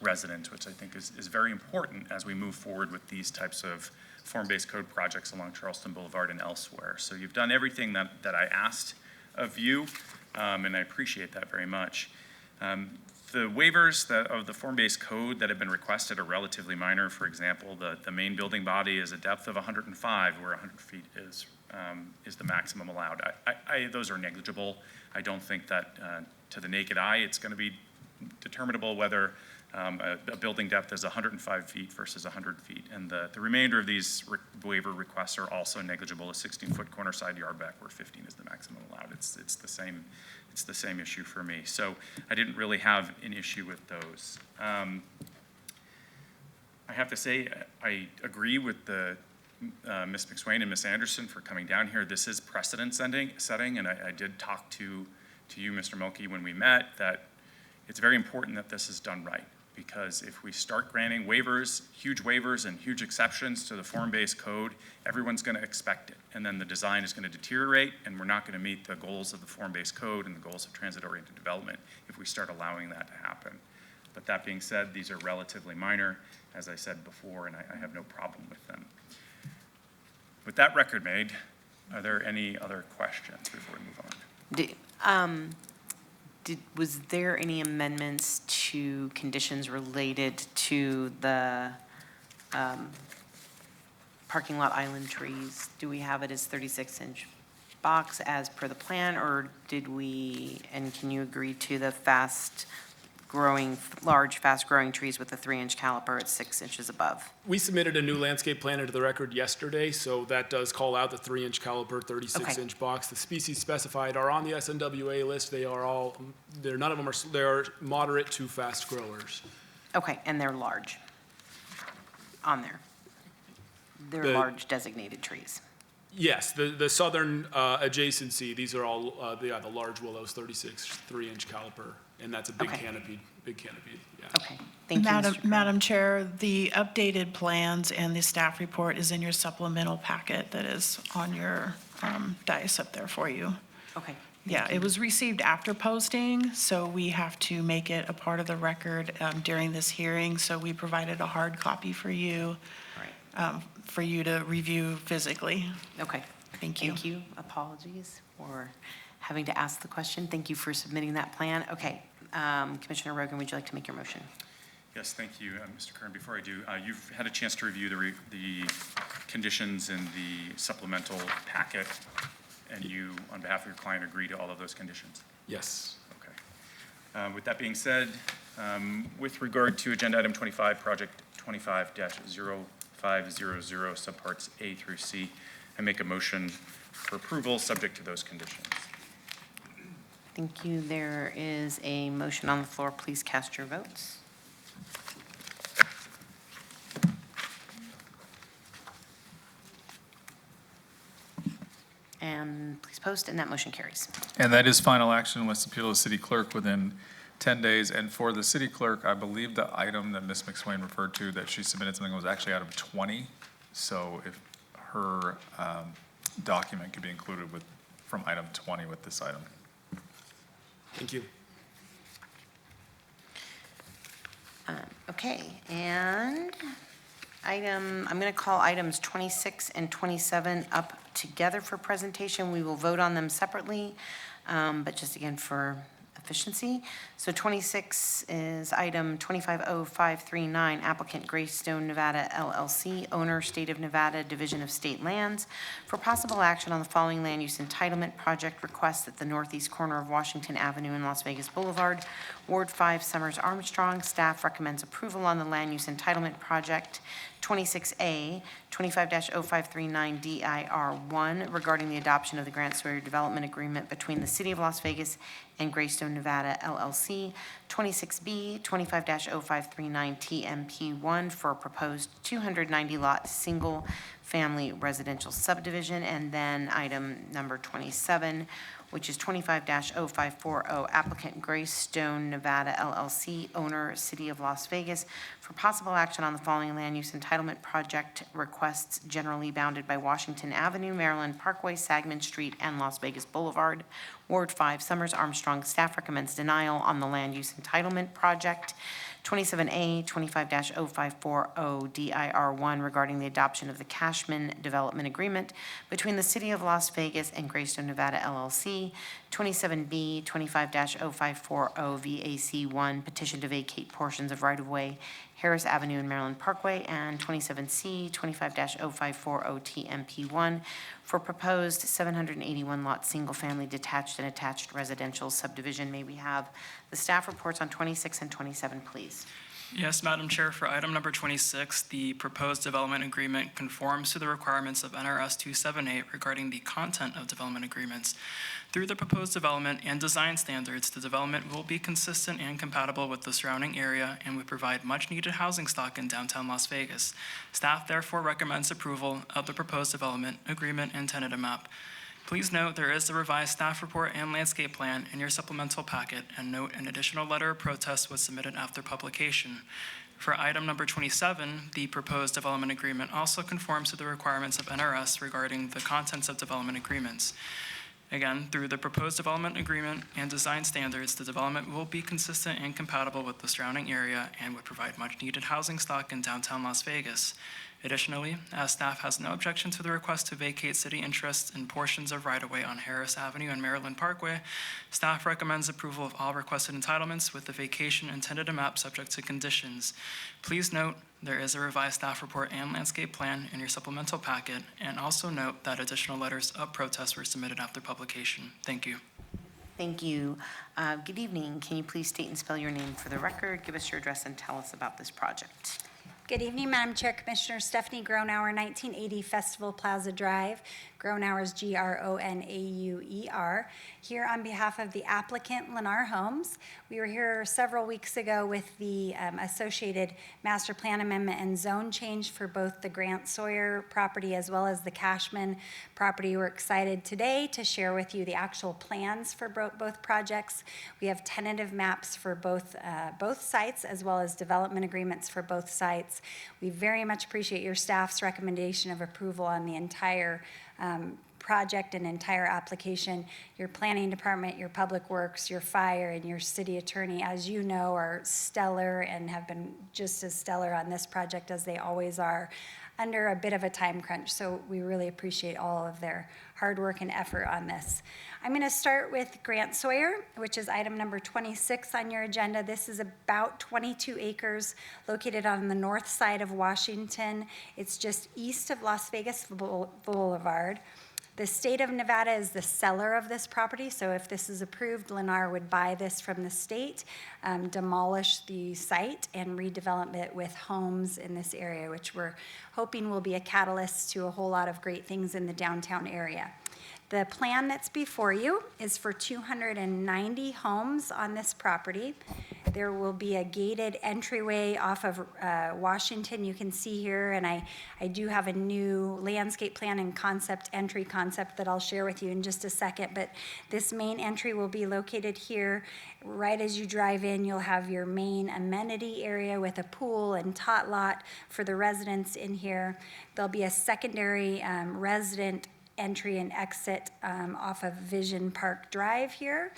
residents, which I think is very important as we move forward with these types of form-based code projects along Charleston Boulevard and elsewhere. So you've done everything that I asked of you, and I appreciate that very much. The waivers of the form-based code that have been requested are relatively minor. For example, the main building body is a depth of 105, where 100 feet is the maximum allowed. Those are negligible. I don't think that to the naked eye it's going to be determinable whether a building depth is 105 feet versus 100 feet. And the remainder of these waiver requests are also negligible. A 16-foot corner side yard back where 15 is the maximum allowed. It's the same issue for me. So I didn't really have an issue with those. I have to say, I agree with Ms. McSwain and Ms. Anderson for coming down here. This is precedent setting, and I did talk to you, Mr. Mulkey, when we met, that it's very important that this is done right. Because if we start granting waivers, huge waivers and huge exceptions to the form-based code, everyone's going to expect it. And then the design is going to deteriorate, and we're not going to meet the goals of the form-based code and the goals of transit-oriented development if we start allowing that to happen. But that being said, these are relatively minor, as I said before, and I have no problem with them. With that record made, are there any other questions before we move on? Was there any amendments to conditions related to the parking lot island trees? Do we have it as 36-inch box as per the plan, or did we, and can you agree to the large, fast-growing trees with the 3-inch caliper at 6 inches above? We submitted a new landscape plan into the record yesterday, so that does call out the 3-inch caliper, 36-inch box. The species specified are on the SNWA list. They are all, none of them they are moderate to fast growers. Okay, and they're large on there? They're large designated trees? Yes, the southern adjacency, these are all, the large willows, 36, 3-inch caliper, and that's a big canopy, yeah. Okay, thank you, Mr. Kern. Madam Chair, the updated plans and the staff report is in your supplemental packet that is on your dais up there for you. Okay. Yeah, it was received after posting, so we have to make it a part of the record during this hearing. So we provided a hard copy for you, for you to review physically. Okay. Thank you. Thank you. Apologies for having to ask the question. Thank you for submitting that plan. Okay. Commissioner Rogan, would you like to make your motion? Yes, thank you, Mr. Kern. Before I do, you've had a chance to review the conditions in the supplemental packet, and you, on behalf of your client, agree to all of those conditions? Yes. Okay. With that being said, with regard to Agenda Item 25, Project 25-0500, subparts A through C, I make a motion for approval subject to those conditions. Thank you. There is a motion on the floor. Please cast your votes. And please post, and that motion carries. And that is final action unless appealed to the city clerk within 10 days. And for the city clerk, I believe the item that Ms. McSwain referred to, that she submitted something was actually out of 20. So if her document could be included from item 20 with this item. Thank you. Okay, and I'm going to call items 26 and 27 up together for presentation. We will vote on them separately, but just again for efficiency. So 26 is item 250539, applicant Greystone Nevada LLC, owner State of Nevada Division of State Lands, for possible action on the following land use entitlement project request at the northeast corner of Washington Avenue and Las Vegas Boulevard, Ward 5, Summers Armstrong. Staff recommends approval on the land use entitlement project. 26A, 25-0539 DIR1, regarding the adoption of the Grant Sawyer Development Agreement between the City of Las Vegas and Greystone Nevada LLC. 26B, 25-0539 TMP1, for a proposed 290-lot single-family residential subdivision. And then item number 27, which is 25-0540, applicant Greystone Nevada LLC, owner City of Las Vegas, for possible action on the following land use entitlement project requests generally bounded by Washington Avenue, Maryland Parkway, Sagman Street, and Las Vegas Boulevard, Ward 5, Summers Armstrong. Staff recommends denial on the land use entitlement project. 27A, 25-0540 DIR1, regarding the adoption of the Cashman Development Agreement between the City of Las Vegas and Greystone Nevada LLC. 27B, 25-0540 VAC1, petition to vacate portions of right-of-way Harris Avenue and Maryland Parkway. And 27C, 25-0540 TMP1, for proposed 781-lot single-family detached and attached residential subdivision. May we have the staff reports on 26 and 27, please? Yes, Madam Chair, for item number 26, the proposed development agreement conforms to the requirements of NRS 278 regarding the content of development agreements. Through the proposed development and design standards, the development will be consistent and compatible with the surrounding area and would provide much-needed housing stock in downtown Las Vegas. Staff therefore recommends approval of the proposed development agreement and tentative map. Please note there is the revised staff report and landscape plan in your supplemental packet, and note an additional letter of protest was submitted after publication. For item number 27, the proposed development agreement also conforms to the requirements of NRS regarding the contents of development agreements. Again, through the proposed development agreement and design standards, the development will be consistent and compatible with the surrounding area and would provide much-needed housing stock in downtown Las Vegas. Additionally, as staff has no objection to the request to vacate city interests in portions of right-of-way on Harris Avenue and Maryland Parkway, staff recommends approval of all requested entitlements with the vacation and tentative map subject to conditions. Please note, there is a revised staff report and landscape plan in your supplemental packet, and also note that additional letters of protest were submitted after publication. Thank you. Thank you. Good evening. Can you please state and spell your name for the record, give us your address, and tell us about this project? Good evening, Madam Chair, Commissioner Stephanie Gronauer, 1980 Festival Plaza Drive. Gronauer is Gronauer, here on behalf of the applicant, Lennar Homes. We were here several weeks ago with the associated master plan amendment and zone change for both the Grant Sawyer property as well as the Cashman property. We're excited today to share with you the actual plans for both projects. We have tentative maps for both sites as well as development agreements for both sites. We very much appreciate your staff's recommendation of approval on the entire project and entire application. Your planning department, your public works, your fire, and your city attorney, as you know, are stellar and have been just as stellar on this project as they always are under a bit of a time crunch. So we really appreciate all of their hard work and effort on this. I'm going to start with Grant Sawyer, which is item number 26 on your agenda. This is about 22 acres located on the north side of Washington. It's just east of Las Vegas Boulevard. The state of Nevada is the seller of this property, so if this is approved, Lennar would buy this from the state, demolish the site, and redevelop it with homes in this area, which we're hoping will be a catalyst to a whole lot of great things in the downtown area. The plan that's before you is for 290 homes on this property. There will be a gated entryway off of Washington, you can see here, and I do have a new landscape plan and entry concept that I'll share with you in just a second, but this main entry will be located here. Right as you drive in, you'll have your main amenity area with a pool and tot lot for the residents in here. There'll be a secondary resident entry and exit off of Vision Park Drive here.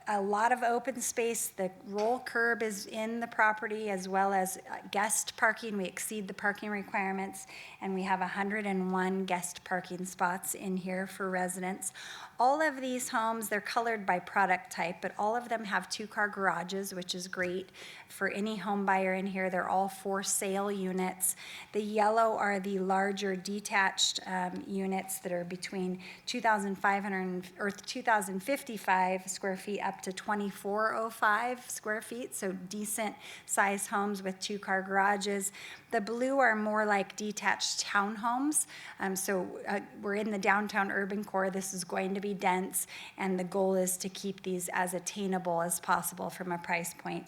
A lot of open space. The roll curb is in the property as well as guest parking. We exceed the parking requirements, and we have 101 guest parking spots in here for residents. All of these homes, they're colored by product type, but all of them have two-car garages, which is great for any home buyer in here. They're all for sale units. The yellow are the larger detached units that are between 2,500 or 2,055 square feet up to 2,405 square feet, so decent sized homes with two-car garages. The blue are more like detached townhomes. We're in the downtown urban core. This is going to be dense, and the goal is to keep these as attainable as possible from a price point.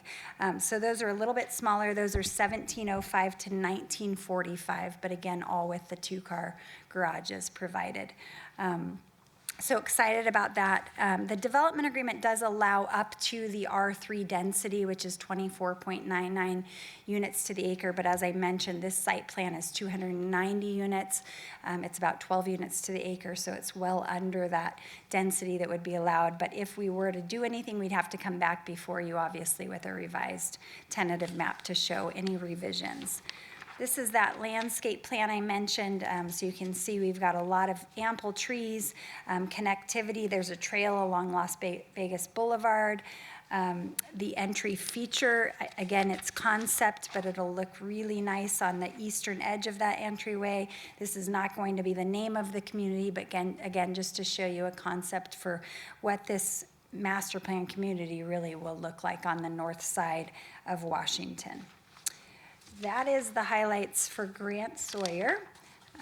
So those are a little bit smaller. Those are 1,705 to 1,945, but again, all with the two-car garages provided. So excited about that. The development agreement does allow up to the R3 density, which is 24.99 units to the acre. But as I mentioned, this site plan is 290 units. It's about 12 units to the acre, so it's well under that density that would be allowed. But if we were to do anything, we'd have to come back before you, obviously, with a revised tentative map to show any revisions. This is that landscape plan I mentioned, so you can see we've got a lot of ample trees, connectivity. There's a trail along Las Vegas Boulevard. The entry feature, again, it's concept, but it'll look really nice on the eastern edge of that entryway. This is not going to be the name of the community, but again, just to show you a concept for what this master plan community really will look like on the north side of Washington. That is the highlights for Grant Sawyer.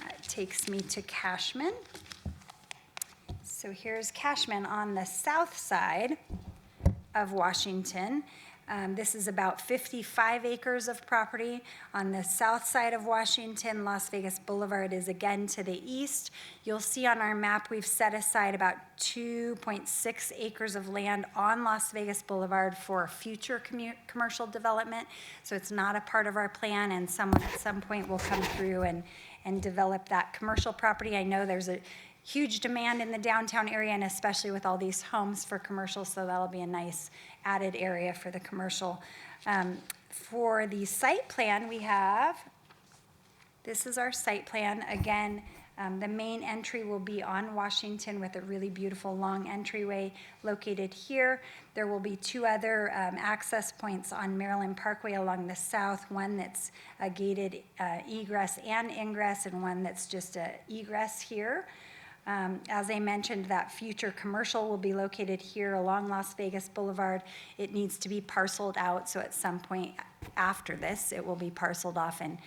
It takes me to Cashman. So here's Cashman on the south side of Washington. This is about 55 acres of property. On the south side of Washington, Las Vegas Boulevard is again to the east. You'll see on our map we've set aside about 2.6 acres of land on Las Vegas Boulevard for future commercial development. So it's not a part of our plan, and someone at some point will come through and develop that commercial property. I know there's a huge demand in the downtown area, and especially with all these homes for commercial, so that'll be a nice added area for the commercial. For the site plan, we have, this is our site plan. Again, the main entry will be on Washington with a really beautiful long entryway located here. There will be two other access points on Maryland Parkway along the south, one that's a gated egress and ingress, and one that's just a egress here. As I mentioned, that future commercial will be located here along Las Vegas Boulevard. It needs to be parceled out, so at some point after this, it will be parceled off and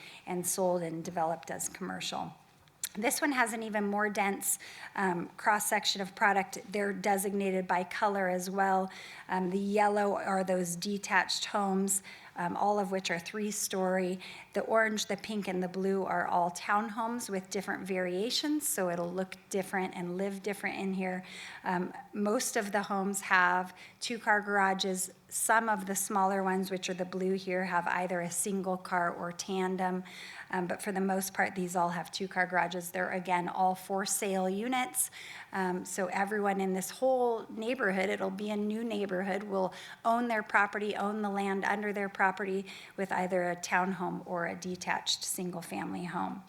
sold and developed as commercial. This one has an even more dense cross-section of product. They're designated by color as well. The yellow are those detached homes, all of which are 3-story. The orange, the pink, and the blue are all townhomes with different variations, so it'll look different and live different in here. Most of the homes have 2-car garages. Some of the smaller ones, which are the blue here, have either a single car or tandem. But for the most part, these all have 2-car garages. They're, again, all for sale units. So everyone in this whole neighborhood, it'll be a new neighborhood, will own their property, own the land under their property with either a townhome or a detached single-family home.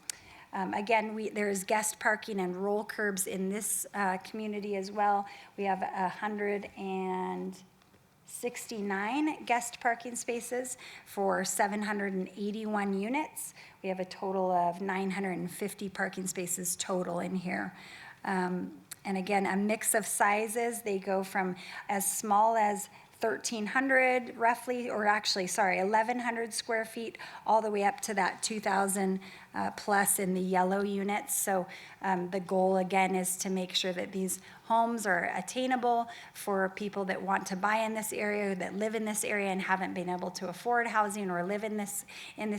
Again, there's guest parking and roll curbs in this community as well. We have 169 guest parking spaces for 781 units. We have a total of 950 parking spaces total in here. And again, a mix of sizes. They go from as small as 1,300 roughly, or actually, sorry, 1,100 square feet, all the way up to that 2,000 plus in the yellow units. So the goal, again, is to make sure that these homes are attainable for people that want to buy in this area, that live in this area and haven't been able to afford housing or live in this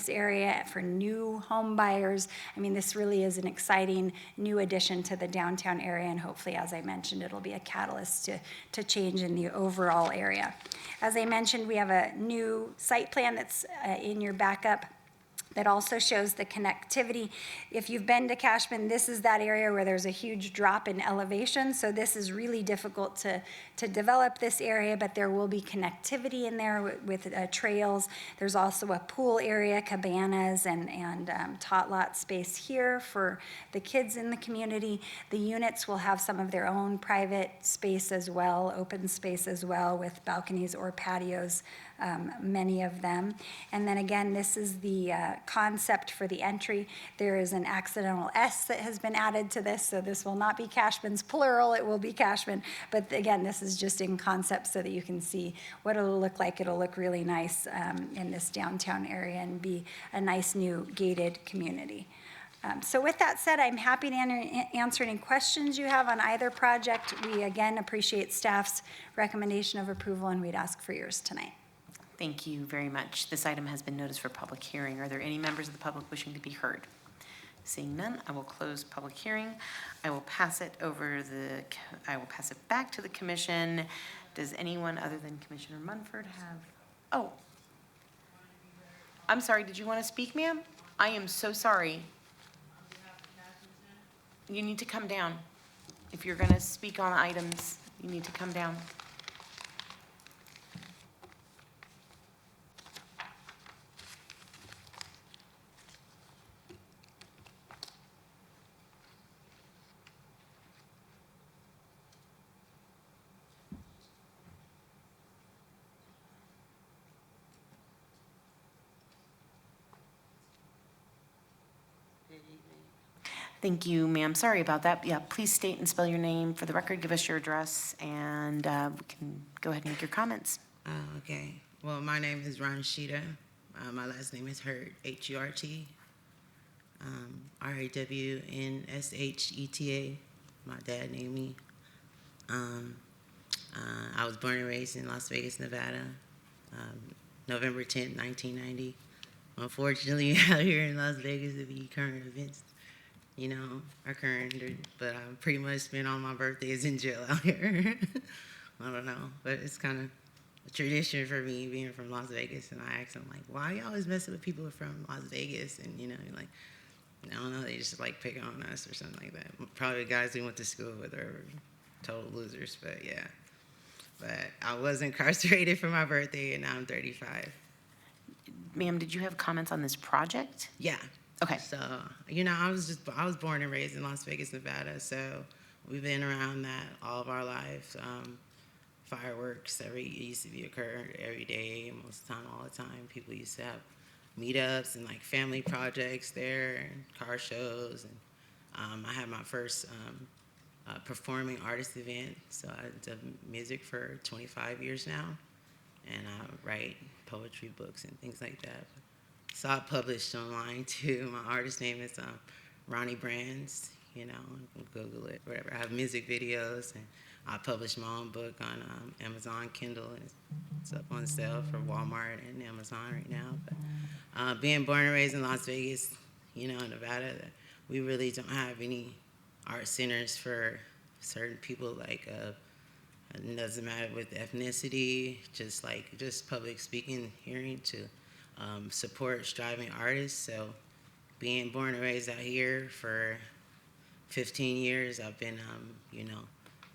area, for new home buyers. I mean, this really is an exciting new addition to the downtown area, and hopefully, as I mentioned, it'll be a catalyst to change in the overall area. As I mentioned, we have a new site plan that's in your backup that also shows the connectivity. If you've been to Cashman, this is that area where there's a huge drop in elevation, so this is really difficult to develop this area, but there will be connectivity in there with trails. There's also a pool area, cabanas, and tot lot space here for the kids in the community. The units will have some of their own private space as well, open space as well, with balconies or patios, many of them. And then again, this is the concept for the entry. There is an accidental S that has been added to this, so this will not be Cashman's plural, it will be Cashman. But again, this is just in concept so that you can see what it'll look like. It'll look really nice in this downtown area and be a nice new gated community. So with that said, I'm happy to answer any questions you have on either project. We again appreciate staff's recommendation of approval, and we'd ask for yours tonight. Thank you very much. This item has been noticed for public hearing. Are there any members of the public wishing to be heard? Seeing none, I will close public hearing. I will pass it back to the commission. Does anyone other than Commissioner Munford have? Oh, I'm sorry. Did you want to speak, ma'am? I am so sorry. You need to come down. If you're going to speak on items, you need to come down. Thank you, ma'am. Sorry about that. Yeah, please state and spell your name for the record. Give us your address, and we can go ahead and make your comments. Okay. Well, my name is Ranshita. My last name is Hurt, H-U-R-T. R-A-W-N-S-H-E-T-A. My dad named me. I was born and raised in Las Vegas, Nevada, November 10th, 1990. Unfortunately, out here in Las Vegas, to be current events, you know, are current, but I pretty much spend all my birthdays in jail out here. I don't know, but it's kind of a tradition for me being from Las Vegas, and I ask them, like, why are you always messing with people from Las Vegas? And, you know, like, I don't know, they just, like, pick on us or something like that. Probably guys we went to school with are total losers, but, yeah. But I was incarcerated for my birthday, and now I'm 35. Ma'am, did you have comments on this project? Yeah. Okay. So, I was born and raised in Las Vegas, Nevada, so we've been around that all of our lives. Fireworks used to be occurred every day, most of the time, all the time. People used to have meetups and like family projects there and car shows. And I had my first performing artist event. So I do music for 25 years now, and I write poetry books and things like that. So I published online too. My artist name is Ronnie Brands. Google it, whatever. I have music videos, and I published my own book on Amazon Kindle, and it's up on sale for Walmart and Amazon right now. But being born and raised in Las Vegas, Nevada, we really don't have any art centers for certain people. Like it doesn't matter with ethnicity, just public speaking, hearing to support striving artists. So being born and raised out here for 15 years, I've been,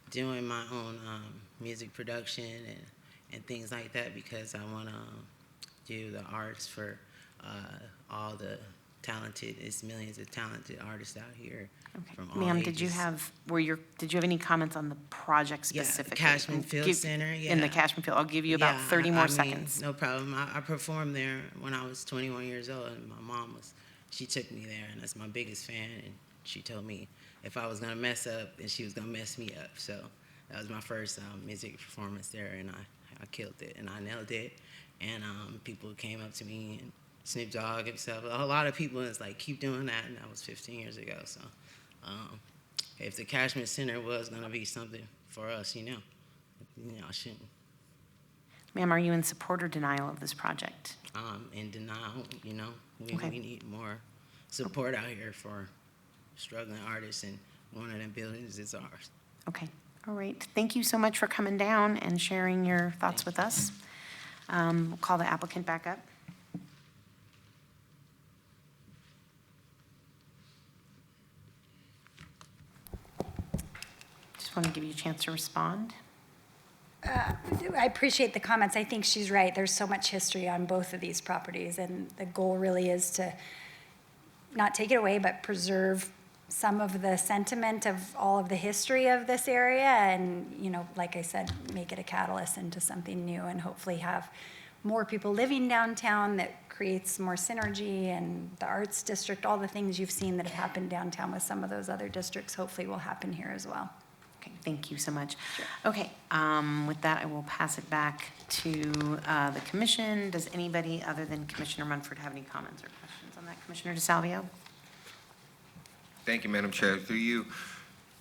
doing my own music production and things like that because I want to do the arts for all the talented, it's millions of talented artists out here. Okay. From all Ma'am, did you ages. have any comments on the project Yeah, specifically? Cashman Field Center, In the yeah. Cashman Field, I'll give you about 30 more seconds. No problem. I performed there when I was 21 years old, and my mom she took me there, and that's my biggest fan, and she told me if I was gonna mess up, then she was gonna mess me up. So that was my first music performance there, and I killed it, and I nailed it. And people came up to me, and Snoop Dogg himself, a lot of people was like, keep doing that, and that was 15 years ago. So if the Cashman Center was gonna be something for us, I shouldn't. Ma'am, are you in support or denial of this project? In denial, Okay. we need more support out here for struggling artists, and one of them buildings is ours. Okay, all right. Thank you so much for coming down and sharing your thoughts with us. We'll call the applicant back up. Just want to give you a chance to respond. I appreciate the comments. I think she's right. There's so much history on both of these properties, and the goal really is to not take it away, but preserve some of the sentiment of all of the history of this area and, like I said, make it a catalyst into something new and hopefully have more people living downtown that creates more synergy, and the arts district, all the things you've seen that have happened downtown with some of those other districts hopefully will happen here as well. Okay, thank you so much. Okay, with that, I will pass it back to the commission. Does anybody other than Commissioner Munford have any comments or questions on that? Commissioner DeSalvio? Thank you, Madam Chair. Through you,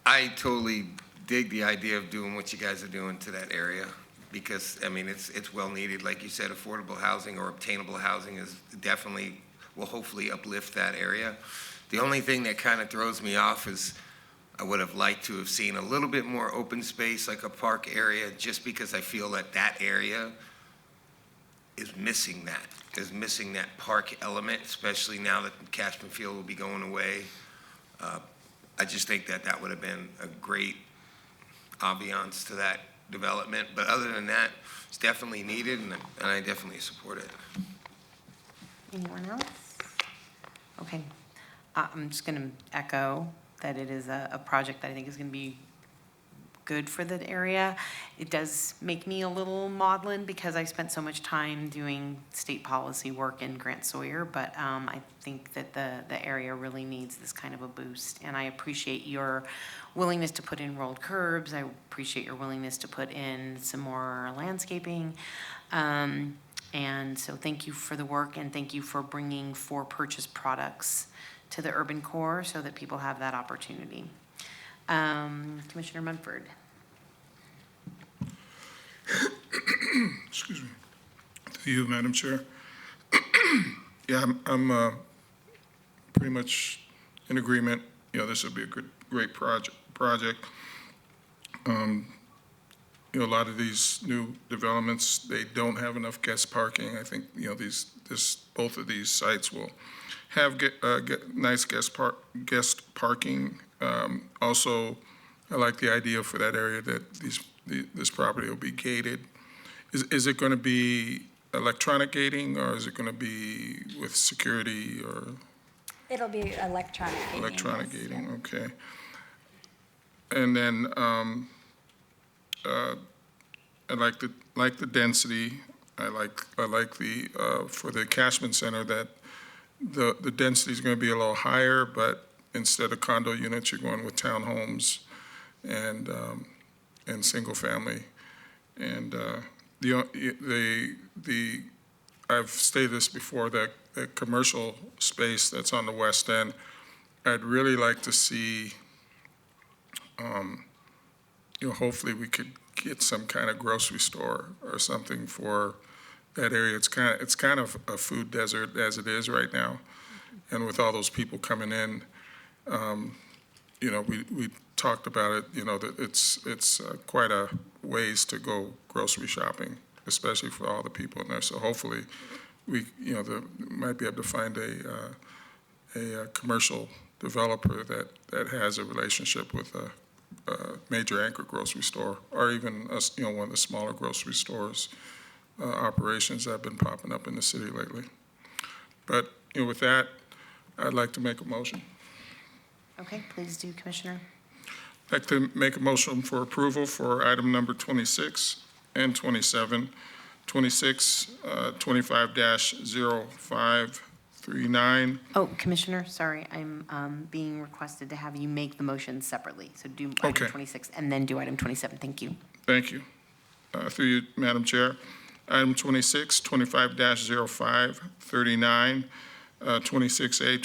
I totally dig the idea of doing what you guys are doing to that area because, it's well needed. Like you said, affordable housing or obtainable housing is definitely, will hopefully uplift that area. The only thing that kind of throws me off is I would have liked to have seen a little bit more open space, like a park area, just because I feel that that area is missing that park element, especially now that Cashman Field will be going away. I just think that would have been a great ambiance to that development. But other than that, it's definitely needed, and I definitely support it. Anyone else? Okay, I'm just going to echo that it is a project that I think is going to be good for the area. It does make me a little maudlin because I spent so much time doing state policy work in Grant Sawyer, but I think that the area really needs this kind of a boost. And I appreciate your willingness to put in rolled curbs. I appreciate your willingness to put in some more landscaping. And so thank you for the work, and thank you for bringing for purchase products to the urban core so that people have that opportunity. Commissioner Munford. Excuse me. To you, Madam Chair. Yeah, I'm pretty much in agreement. This would be a great project. A lot of these new developments, they don't have enough guest parking. I think both of these sites will have nice guest parking. Also, I like the idea for that area that this property will be gated. Is it going to be electronic gating, or is it going to be with security or It'll be electronic gating. electronic yes, gating? yeah. Okay. And then I like the density. I like the for the Cashman Center that the density is going to be a little higher, but instead of condo units, you're going with townhomes and single family. And I've stated this before, that the commercial space that's on the west end, I'd really like to see, hopefully we could get some kind of grocery store or something for that area. It's kind of a food desert as it is right now. And with all those people coming in, we talked about it, that it's quite a ways to go grocery shopping, especially for all the people in there. So hopefully we might be able to find a commercial developer that has a relationship with a major anchor grocery store, or even one of the smaller grocery stores operations that have been popping up in the city lately. But with that, I'd like to make a motion. Okay, please do, Commissioner. I'd like to make a motion for approval for item number 26 and 27. 26, 25-0539. Oh, Commissioner, sorry, I'm being requested to have you make the motion separately. So do Okay. item 26 and then do item 27. Thank you. Thank you. Through you, Madam Chair. Item 26, 25-0539, 26A,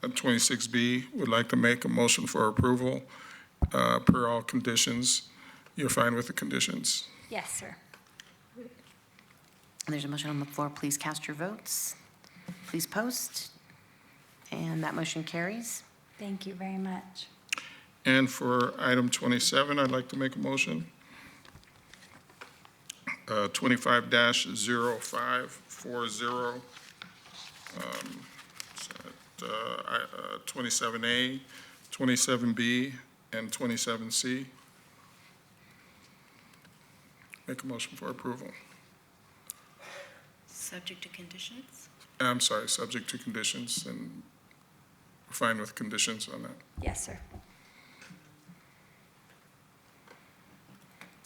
26B, would like to make a motion for approval per all conditions. You're fine with the conditions? Yes, sir. There's a motion on the floor. Please cast your votes. Please post. And that motion carries. Thank you very much. And for item 27, I'd like to make a motion. 25-0540, 27A, 27B, and 27C. Make a motion for approval. Subject to conditions? I'm sorry, subject to conditions, and we're fine with conditions on that. Yes, sir.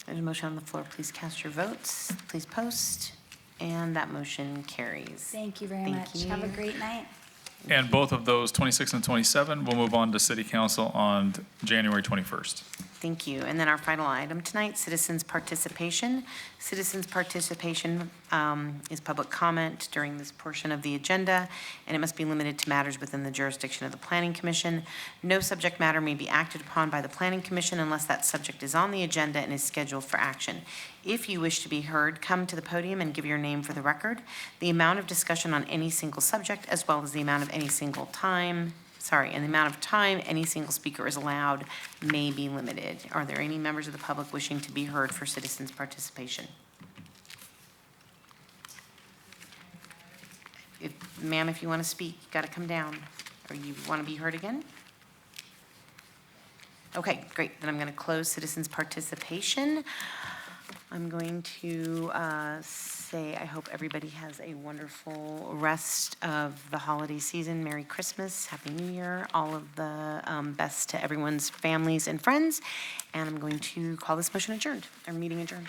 There's a motion on the floor. Please cast your votes. Please post. And that motion carries. Thank you very Thank much. you. Have a great night. And both of those, 26 and 27, will move on to City Council on January 21st. Thank you. And then our final item tonight, citizens' participation. Citizens' participation is public comment during this portion of the agenda, and it must be limited to matters within the jurisdiction of the Planning Commission. No subject matter may be acted upon by the Planning Commission unless that subject is on the agenda and is scheduled for action. If you wish to be heard, come to the podium and give your name for the record. The amount of discussion on any single subject, as well as the amount of any single time, and the amount of time any single speaker is allowed may be limited. Are there any members of the public wishing to be heard for citizens' participation? Ma'am, if you want to speak, you got to come down. Or you want to be heard again? Okay, great. Then I'm going to close citizens' participation. I'm going to say I hope everybody has a wonderful rest of the holiday season. Merry Christmas, Happy New Year, all of the best to everyone's families and friends. And I'm going to call this motion adjourned, our meeting adjourned.